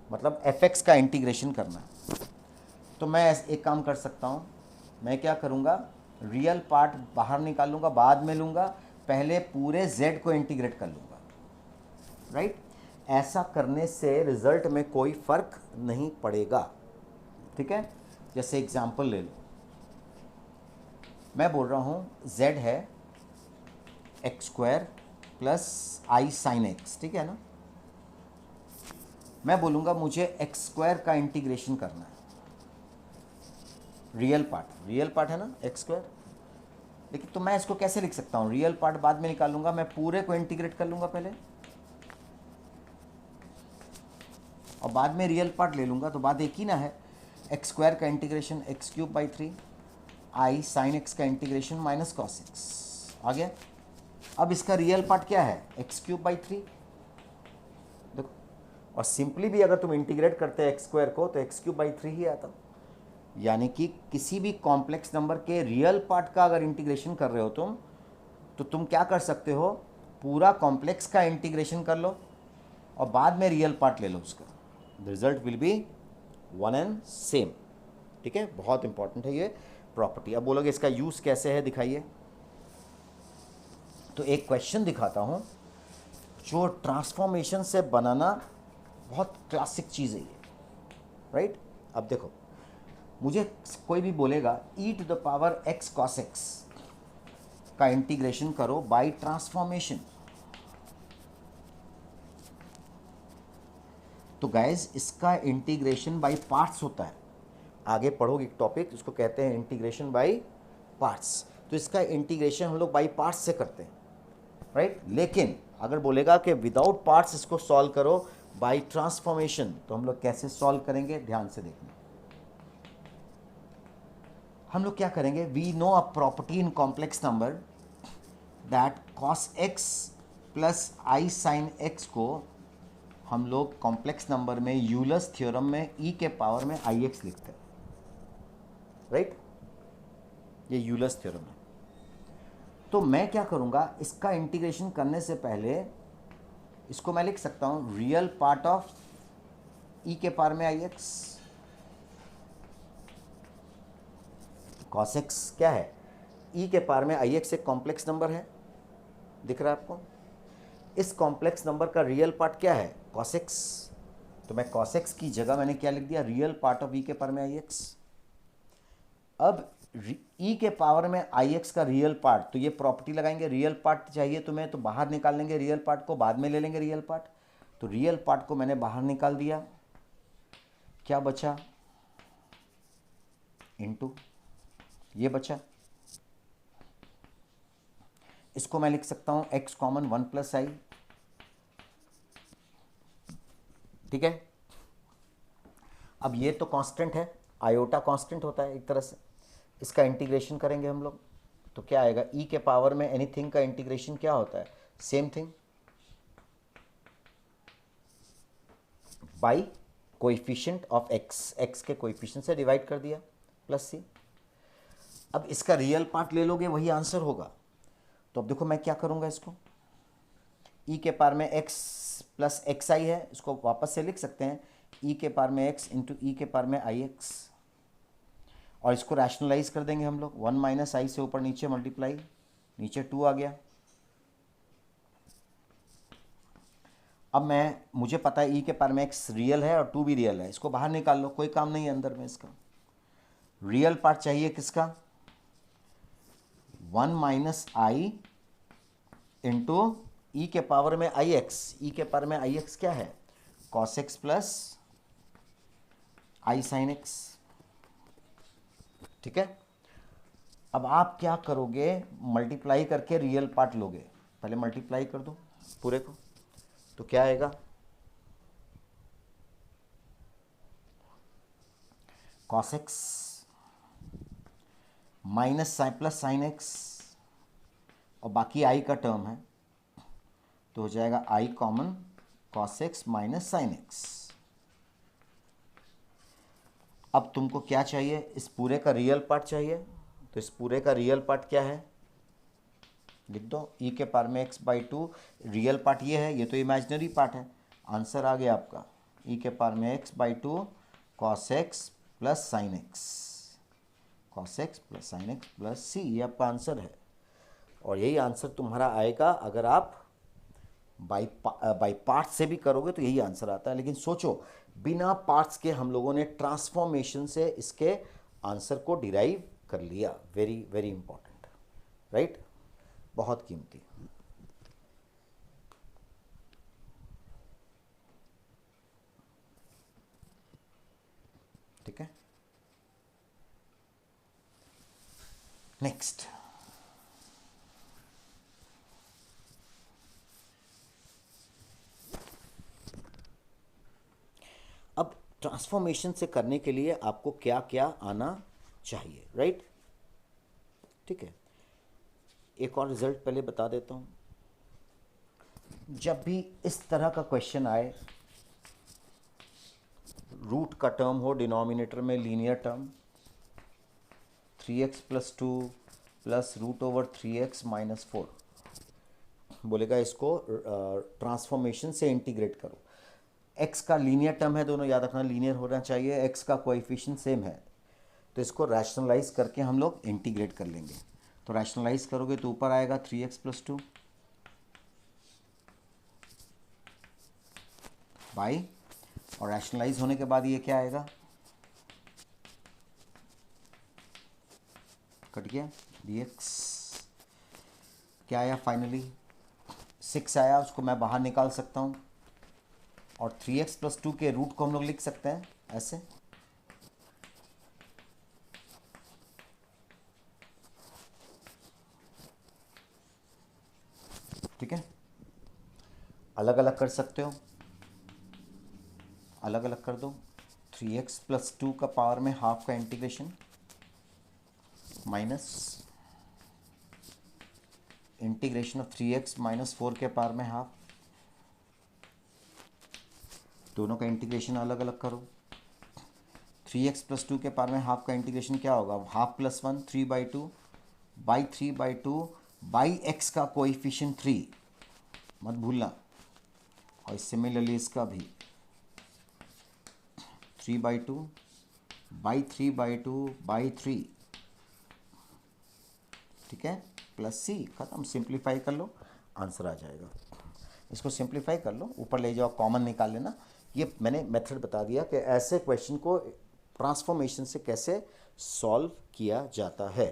मतलब fx का इंटीग्रेशन करना है, तो मैं एक काम कर सकता हूँ, मैं क्या करूँगा, रियल पार्ट बाहर निकालूंगा, बाद में लूँगा, पहले पूरे z को इंटीग्रेट कर लूँगा, राइट? ऐसा करने से रिजल्ट में कोई फ़र्क नहीं पड़ेगा, ठीक है? जैसे एग्जाम्पल ले लो, मैं बोल रहा हूँ z है x square plus I sine x, ठीक है ना? मैं बोलूँगा मुझे एक्स स्क्वायर का इंटीग्रेशन करना है, रियल पार्ट है ना एक्स स्क्वायर, लेकिन तो मैं इसको कैसे लिख सकता हूँ, रियल पार्ट बाद में निकालूंगा, मैं पूरे को इंटीग्रेट कर लूँगा पहले और बाद में रियल पार्ट ले लूँगा, तो बात एक ही ना है। एक्स स्क्वायर का integration x cube by 3, I sine x का इंटीग्रेशन माइनस कॉस एक्स आ गया। अब इसका रियल पार्ट क्या है, एक्स क्यूब बाई 3, देखो, और सिंपली भी अगर तुम इंटीग्रेट करते हैं एक्स स्क्वायर को तो एक्स क्यूब बाई 3 ही आता। यानी कि किसी भी कॉम्प्लेक्स नंबर के रियल पार्ट का अगर इंटीग्रेशन कर रहे हो तुम, तो तुम क्या कर सकते हो, पूरा कॉम्प्लेक्स का इंटीग्रेशन कर लो और बाद में रियल पार्ट ले लो उसका, the result will be one and same, ठीक है? बहुत इंपॉर्टेंट है ये प्रॉपर्टी। अब बोलोगे इसका यूज़ कैसे है, दिखाइए। तो एक क्वेश्चन दिखाता हूँ जो ट्रांसफॉर्मेशन से बनाना बहुत क्लासिक चीज़ है ये, राइट? अब देखो, मुझे कोई भी बोलेगा E to the power X cos X का इंटीग्रेशन करो बाय ट्रांसफॉर्मेशन, तो गाइज इसका इंटीग्रेशन बाय पार्ट्स होता है। आगे पढ़ोगे एक टॉपिक, इसको कहते हैं इंटीग्रेशन बाय पार्ट्स। तो इसका इंटीग्रेशन हम लोग बाय पार्ट्स से करते हैं, राइट। लेकिन अगर बोलेगा कि विदाउट पार्ट्स इसको सॉल्व करो बाय ट्रांसफॉर्मेशन, तो हम लोग कैसे सॉल्व करेंगे, ध्यान से देखना। हम लोग क्या करेंगे, we know a property in complex number that cos X plus I sine X को हम लोग कॉम्प्लेक्स नंबर में यूलर्स थ्योरम में ई के पावर में आई एक्स लिखते हैं, राइट। ये यूलर्स थ्योरम है। तो मैं क्या करूंगा, इसका इंटीग्रेशन करने से पहले इसको मैं लिख सकता हूं रियल पार्ट ऑफ ई के पावर में आई एक्स। कॉस एक्स क्या है, ई के पावर में आई एक्स एक कॉम्प्लेक्स नंबर है, दिख रहा है आपको। इस कॉम्प्लेक्स नंबर का रियल पार्ट क्या है, कॉस एक्स। तो मैं कॉस एक्स की जगह मैंने क्या लिख दिया, रियल पार्ट ऑफ ई के पावर में आई एक्स। अब ई के पावर में आई एक्स का रियल पार्ट, तो ये प्रॉपर्टी लगाएंगे, रियल पार्ट चाहिए तुम्हें तो बाहर निकाल लेंगे, रियल पार्ट को बाद में ले लेंगे रियल पार्ट। तो रियल पार्ट को मैंने बाहर निकाल दिया, क्या बचा, इनटू ये बचा। इसको मैं लिख सकता हूं एक्स कॉमन 1 प्लस आई, ठीक है। अब ये तो कांस्टेंट है, आयोटा कांस्टेंट होता है एक तरह से। इसका इंटीग्रेशन करेंगे हम लोग, तो क्या आएगा, ई के पावर में एनीथिंग का इंटीग्रेशन क्या होता है, same thing by coefficient of x, x के कोएफिशिएंट से डिवाइड कर दिया प्लस सी। अब इसका रियल पार्ट ले लोगे वही आंसर होगा। तो अब देखो मैं क्या करूंगा, इसको ई के पावर में एक्स प्लस एक्स आई है, इसको वापस से लिख सकते हैं ई के पावर में एक्स इंटू ई के पावर में आई एक्स, और इसको रैशनलाइज कर देंगे हम लोग, 1 माइनस आई से ऊपर नीचे मल्टीप्लाई, नीचे 2 आ गया। अब मुझे पता है ई के पावर में एक्स रियल है और 2 भी रियल है, इसको बाहर निकाल लो, कोई काम नहीं है अंदर में इसका। रियल पार्ट चाहिए किसका, 1 माइनस आई इंटू ई के पावर में आई एक्स। ई के पावर में आई एक्स क्या है, cos X plus I sine x, ठीक है। अब आप क्या करोगे, मल्टीप्लाई करके रियल पार्ट लोगे, पहले मल्टीप्लाई कर दो पूरे को, तो क्या आएगा, cos X minus plus sine X, और बाकी आई का टर्म है, तो हो जाएगा I common cos X minus sine X. अब तुमको क्या चाहिए, इस पूरे का रियल पार्ट चाहिए, तो इस पूरे का रियल पार्ट क्या है, लिख दो ई के पावर में एक्स बाई 2, रियल पार्ट ये है, ये तो इमेजिनरी पार्ट है। आंसर आ गया आपका ई के पावर में X by 2 cos X plus sine X, cos X plus sine X plus C, ये आपका आंसर है। और यही आंसर तुम्हारा आएगा अगर आप बाई पार्ट्स से भी करोगे तो यही आंसर आता है। लेकिन सोचो, बिना पार्ट्स के हम लोगों ने ट्रांसफॉर्मेशन से इसके आंसर को डिराइव कर लिया, वेरी वेरी इंपॉर्टेंट, राइट, बहुत कीमती। ठीक है, नेक्स्ट। अब ट्रांसफॉर्मेशन से करने के लिए आपको क्या क्या आना चाहिए, राइट, ठीक है। एक और रिजल्ट पहले बता देता हूं, जब भी इस तरह का क्वेश्चन आए, रूट का टर्म हो डिनोमिनेटर में linear term, 3x plus 2 plus root over 3x minus 4, बोलेगा इसको ट्रांसफॉर्मेशन से इंटीग्रेट करो। x का लीनियर टर्म है, दोनों याद रखना लीनियर होना चाहिए, x का कोएफिशिएंट सेम है, तो इसको रैशनलाइज करके हम लोग इंटीग्रेट कर लेंगे। तो रैशनलाइज करोगे तो ऊपर आएगा 3x प्लस 2 बाई, और रैशनलाइज होने के बाद ये क्या आएगा, गया dx क्या आया फाइनली 6 आया, उसको मैं बाहर निकाल सकता हूँ और 3x + 2 के रूट को हम लोग लिख सकते हैं ऐसे, ठीक है। अलग अलग कर सकते हो, अलग अलग कर दो। 3x + 2 का पावर में हाफ का integration minus integration of 3x - 4 के पावर में हाफ, दोनों का इंटीग्रेशन अलग अलग करो। 3x + 2 के पावर में हाफ का इंटीग्रेशन क्या होगा, हाफ + 1 3/2 बाई 3/2 बाई x का कोएफिशिएंट 3 मत भूलना, और सिमिलरली इसका भी 3/2 बाई 3/2 बाई 3, ठीक है, प्लस c, खत्म। सिंप्लीफाई कर लो, आंसर आ जाएगा। इसको सिंप्लीफाई कर लो, ऊपर ले जाओ, कॉमन निकाल लेना। ये मैंने मेथड बता दिया कि ऐसे क्वेश्चन को ट्रांसफॉर्मेशन से कैसे सॉल्व किया जाता है।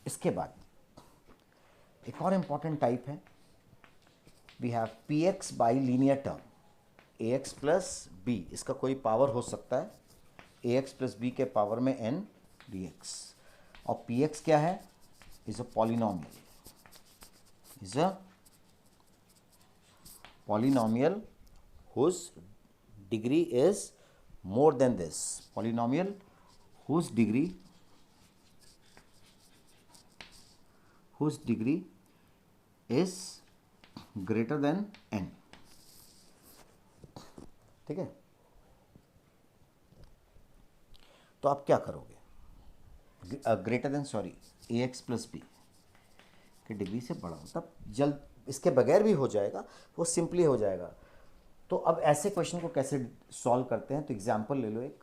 इसके बाद एक और इंपॉर्टेंट टाइप है, we have px by linear term ax + b, इसका कोई पावर हो सकता है ax + b के पावर में n dx, और px क्या है, is a polynomial, is a polynomial whose degree is more than this, polynomial whose degree is greater than n, ठीक है। तो आप क्या करोगे, greater than sorry ax + b की डिग्री से बड़ा, तब जल्द इसके बगैर भी हो जाएगा, वो सिंपली हो जाएगा। तो अब ऐसे क्वेश्चन को कैसे सॉल्व करते हैं, तो एग्जांपल ले लो एक।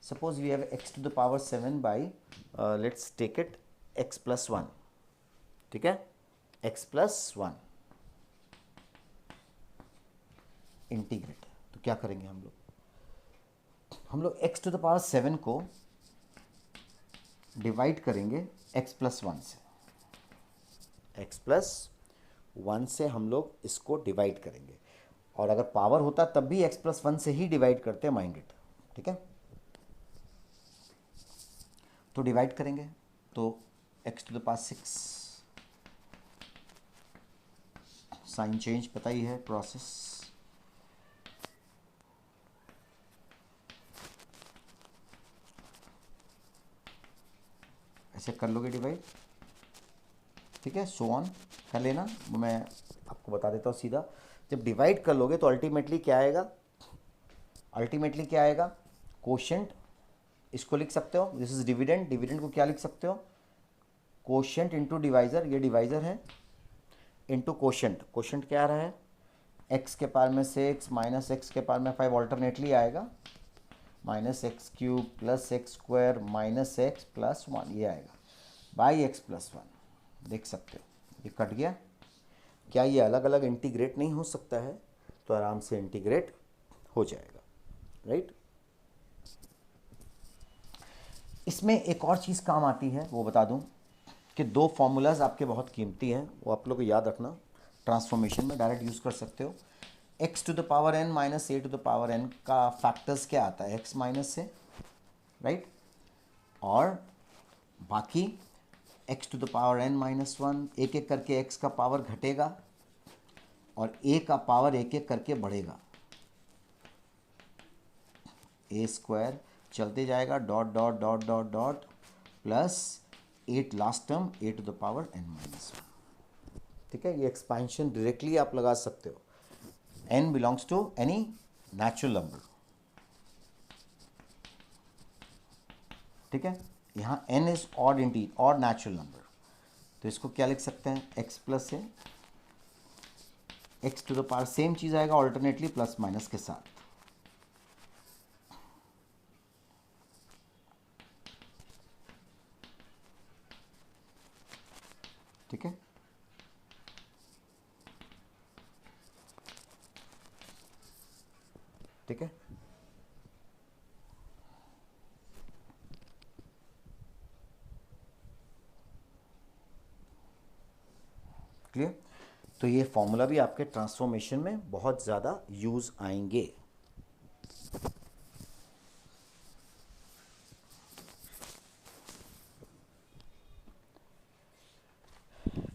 Suppose we have x⁻⁷ by let's take it x + 1, ठीक है, x + 1 इंटीग्रेट। तो क्या करेंगे हम लोग x⁻⁷ को डिवाइड करेंगे x + 1 से, x + 1 से हम लोग इसको डिवाइड करेंगे, और अगर पावर होता तब भी x + 1 से ही डिवाइड करते, माइंड इट, ठीक है। तो डिवाइड करेंगे तो x⁻⁶, साइन चेंज पता ही है प्रोसेस, ऐसे कर लोगे डिवाइड, ठीक है, सो ऑन कर लेना। मैं आपको बता देता हूँ सीधा, जब डिवाइड कर लोगे तो अल्टीमेटली क्या आएगा, कोशेंट, इसको लिख सकते हो, दिस इज डिविडेंड, डिविडेंड को क्या लिख सकते हो, कोशेंट इंटू डिवाइजर, ये डिवाइजर है, इंटू कोशेंट, कोशेंट क्या आ रहा है, x के पावर में 6 माइनस x के पावर में 5 ऑल्टरनेटली आएगा, -x³ + x² माइनस x + 1 ये आएगा, बाई x + 1, देख सकते हो ये कट गया। क्या ये अलग अलग इंटीग्रेट नहीं हो सकता है, तो आराम से इंटीग्रेट हो जाएगा, राइट। इसमें एक और चीज़ काम आती है, वो बता दूं कि दो फॉर्मूलाज आपके बहुत कीमती हैं, वो आप लोग को याद रखना, ट्रांसफॉर्मेशन में डायरेक्ट यूज़ कर सकते हो। x⁻n - a⁻n का फैक्टर्स क्या आता है, x माइनस से, राइट, और बाकी x⁻n - 1, एक एक करके x का पावर घटेगा और a का पावर एक एक करके बढ़ेगा, a² चलते जाएगा, dot dot dot dot dot plus 8 last term a⁻n - 1, ठीक है। ये एक्सपेंशन डायरेक्टली आप लगा सकते हो, n belongs to any natural number, ठीक है। यहाँ n is odd odd natural number, तो इसको क्या लिख सकते हैं, x + a, x⁻, सेम चीज़ आएगा ऑल्टरनेटली प्लस माइनस के साथ, ठीक है। ठीक है, क्लियर? तो ये फॉर्मूला भी आपके ट्रांसफॉर्मेशन में बहुत ज़्यादा यूज़ आएंगे।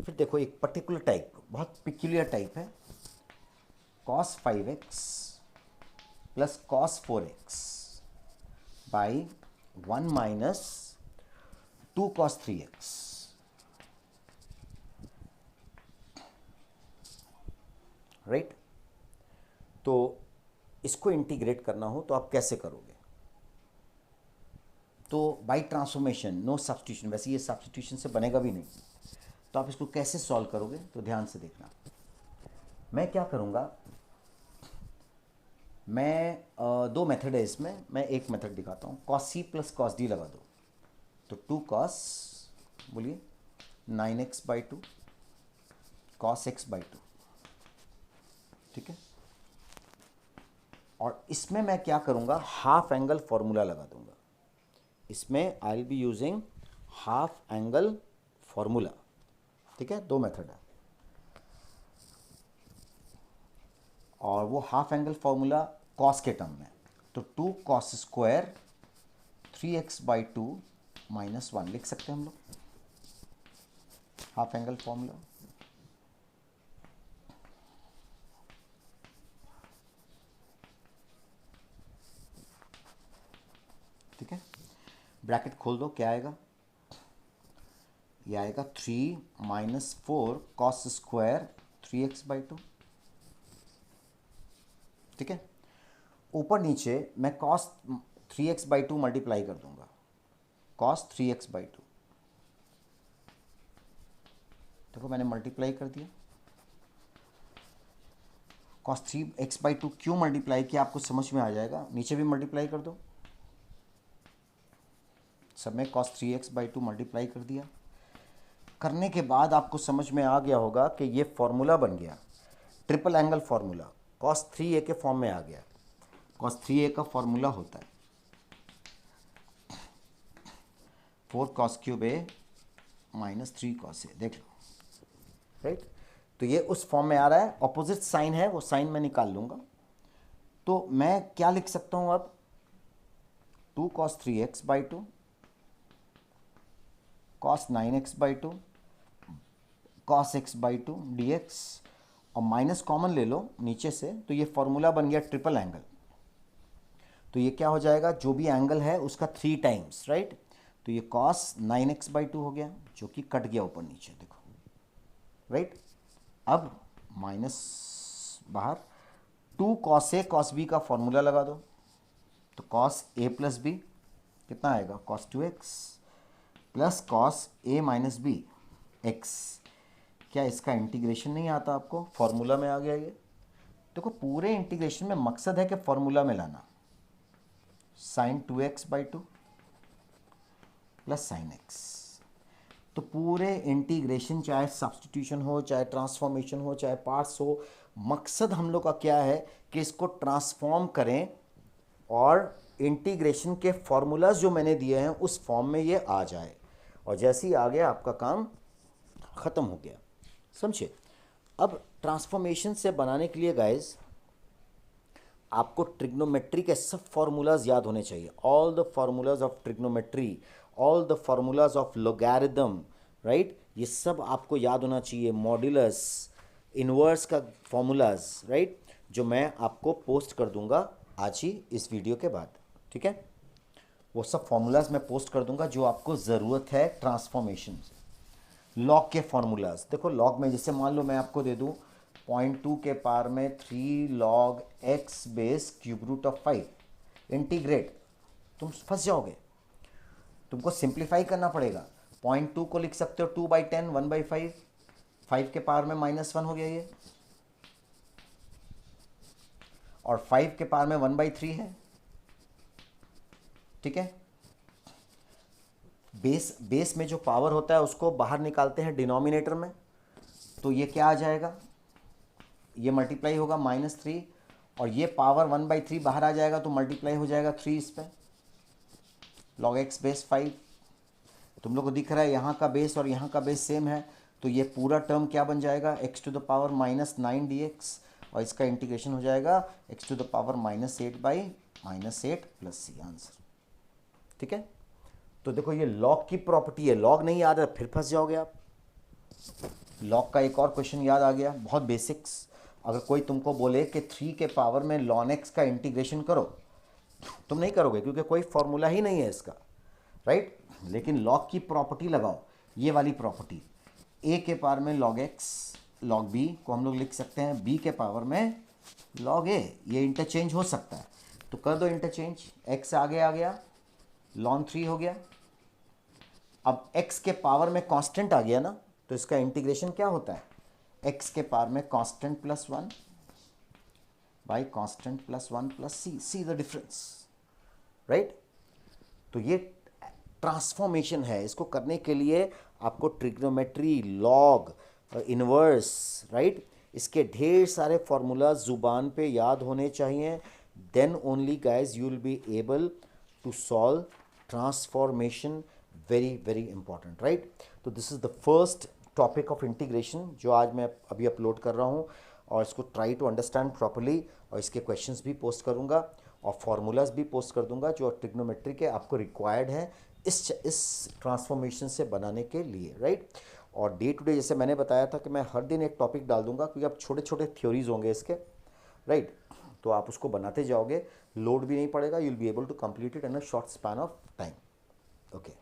फिर देखो एक पर्टिकुलर टाइप, बहुत पिक्यूलियर टाइप है, cos 5x plus cos 4x by 1 minus 2 cos 3x। Right? तो इसको इंटीग्रेट करना हो तो आप कैसे करोगे? तो बाई ट्रांसफॉर्मेशन, नो सब्स्टिट्यूशन, वैसे ये सब्स्टिट्यूशन से बनेगा भी नहीं, तो आप इसको कैसे सॉल्व करोगे? तो ध्यान से देखना, मैं क्या करूँगा, मैं दो मेथड है इसमें, मैं एक मेथड दिखाता हूँ, cos c plus cos d लगा दो, तो 2 cos, बोलिए 9x/2 cos x/2, ठीक है? और इसमें मैं क्या करूँगा, हाफ एंगल फॉर्मूला लगा दूंगा। इसमें I will be using half angle formula, ठीक है? दो मेथड है, और वो हाफ एंगल फॉर्मूला कॉस के टर्म में, तो 2 cos स्क्वायर 3x/2 माइनस 1 लिख सकते हैं हम लोग, हाफ एंगल फॉर्मूला। ठीक है, ब्रैकेट खोल दो, क्या आएगा? ये आएगा 3 माइनस 4 cos स्क्वायर 3x/2, ठीक है? ऊपर नीचे मैं cos 3x/2 मल्टीप्लाई कर दूंगा, cos 3x/2, देखो मैंने मल्टीप्लाई कर दिया। cos 3x/2 क्यों मल्टीप्लाई किया आपको समझ में आ जाएगा, नीचे भी मल्टीप्लाई कर दो, सब में cos 3x/2 मल्टीप्लाई कर दिया। करने के बाद आपको समझ में आ गया होगा कि ये फॉर्मूला बन गया, triple angle formula, cos 3a के फॉर्म में आ गया। cos 3a का फॉर्मूला होता है 4 cos cube a minus 3 cos a, देख लो, राइट? तो ये उस फॉर्म में आ रहा है, ऑपोजिट साइन है, वो साइन मैं निकाल लूंगा। तो मैं क्या लिख सकता हूं अब, 2 cos 3x/2 cos 9x/2 cos x/2 dx, और माइनस कॉमन ले लो नीचे से, तो ये फॉर्मूला बन गया ट्रिपल एंगल। तो ये क्या हो जाएगा, जो भी एंगल है उसका 3 टाइम्स, राइट? तो ये cos 9x/2 हो गया, जो कि कट गया ऊपर नीचे, देखो, राइट? अब माइनस बाहर, 2 cos a cos b का फॉर्मूला लगा दो, तो cos a प्लस b कितना आएगा, cos 2x plus cos a minus b x। क्या इसका इंटीग्रेशन नहीं आता आपको, फॉर्मूला में आ गया ये? देखो पूरे इंटीग्रेशन में मकसद है कि फॉर्मूला में लाना, sin 2x/2 plus sin x। तो पूरे इंटीग्रेशन, चाहे सब्स्टिट्यूशन हो, चाहे ट्रांसफॉर्मेशन हो, चाहे पार्ट्स हो, मकसद हम लोग का क्या है कि इसको ट्रांसफॉर्म करें और इंटीग्रेशन के फॉर्मूलाज जो मैंने दिए हैं उस फॉर्म में ये आ जाए, और जैसे ही आ गया आपका काम ख़त्म हो गया, समझे? अब ट्रांसफॉर्मेशन से बनाने के लिए गाइज आपको ट्रिग्नोमेट्री के सब फार्मूलाज याद होने चाहिए, all the formulas of trigonometry, all the formulas of logarithm, right? ये सब आपको याद होना चाहिए, मॉड्यूलस, इन्वर्स का फार्मूलाज, राइट? जो मैं आपको पोस्ट कर दूंगा आज ही इस वीडियो के बाद, ठीक है? वो सब फार्मूलाज मैं पोस्ट कर दूंगा जो आपको ज़रूरत है ट्रांसफॉर्मेशन से। लॉग के फार्मूलाज देखो, लॉग में जैसे मान लो मैं आपको दे दूं 0.2 के पार में 3 log x base cube root of 5, integrate, तुम फंस जाओगे, तुमको सिंप्लीफाई करना पड़ेगा। 0.2 को लिख सकते हो 2/10, 1/5, 5 के पावर में -1 हो गया ये, और 5 के पावर में 1/3 है, ठीक है? बेस में जो पावर होता है उसको बाहर निकालते हैं डिनोमिनेटर में, तो ये क्या आ जाएगा, ये मल्टीप्लाई होगा -3, और ये पावर 1/3 बाहर आ जाएगा तो मल्टीप्लाई हो जाएगा 3 इस पे, log x बेस 5। तुम लोग को दिख रहा है यहाँ का बेस और यहाँ का बेस सेम है, तो ये पूरा टर्म क्या बन जाएगा, x to the power -9 dx, और इसका इंटीग्रेशन हो जाएगा x to the power -8 by -8 plus C, answer. ठीक है, तो देखो ये लॉग की प्रॉपर्टी है, लॉग नहीं याद है फिर फंस जाओगे आप। लॉग का एक और क्वेश्चन याद आ गया, बहुत बेसिक्स। अगर कोई तुमको बोले कि 3 के पावर में ln x का इंटीग्रेशन करो, तुम नहीं करोगे क्योंकि कोई फॉर्मूला ही नहीं है इसका, राइट। लेकिन लॉग की प्रॉपर्टी लगाओ, ये वाली प्रॉपर्टी, a के पावर में log x log b को हम लोग लिख सकते हैं b के पावर में log a, ये इंटरचेंज हो सकता है तो कर दो इंटरचेंज, x आगे आ गया, ln 3 हो गया। अब x के पावर में कांस्टेंट आ गया ना, तो इसका इंटीग्रेशन क्या होता है, x के पावर में constant plus 1 by constant plus 1 plus C, see the difference, right. तो ये ट्रांसफॉर्मेशन है, इसको करने के लिए आपको ट्रिग्नोमेट्री, लॉग, इनवर्स, राइट, इसके ढेर सारे फॉर्मूलाज जुबान पे याद होने चाहिए। Then only guys you will be able to solve transformation, very very important, right. तो this is the first topic of integration जो आज मैं अभी अपलोड कर रहा हूँ, और इसको ट्राई टू अंडरस्टैंड प्रॉपरली, और इसके क्वेश्चंस भी पोस्ट करूँगा और फार्मूलाज भी पोस्ट कर दूंगा जो ट्रिग्नोमेट्री के आपको रिक्वायर्ड हैं इस ट्रांसफॉर्मेशन से बनाने के लिए, राइट। और डे टू डे जैसे मैंने बताया था कि मैं हर दिन एक टॉपिक डाल दूंगा, क्योंकि अब छोटे छोटे थ्योरीज होंगे इसके, राइट। तो आप उसको बनाते जाओगे, लोड भी नहीं पड़ेगा, you will be able to complete it in a short span of time. Okay.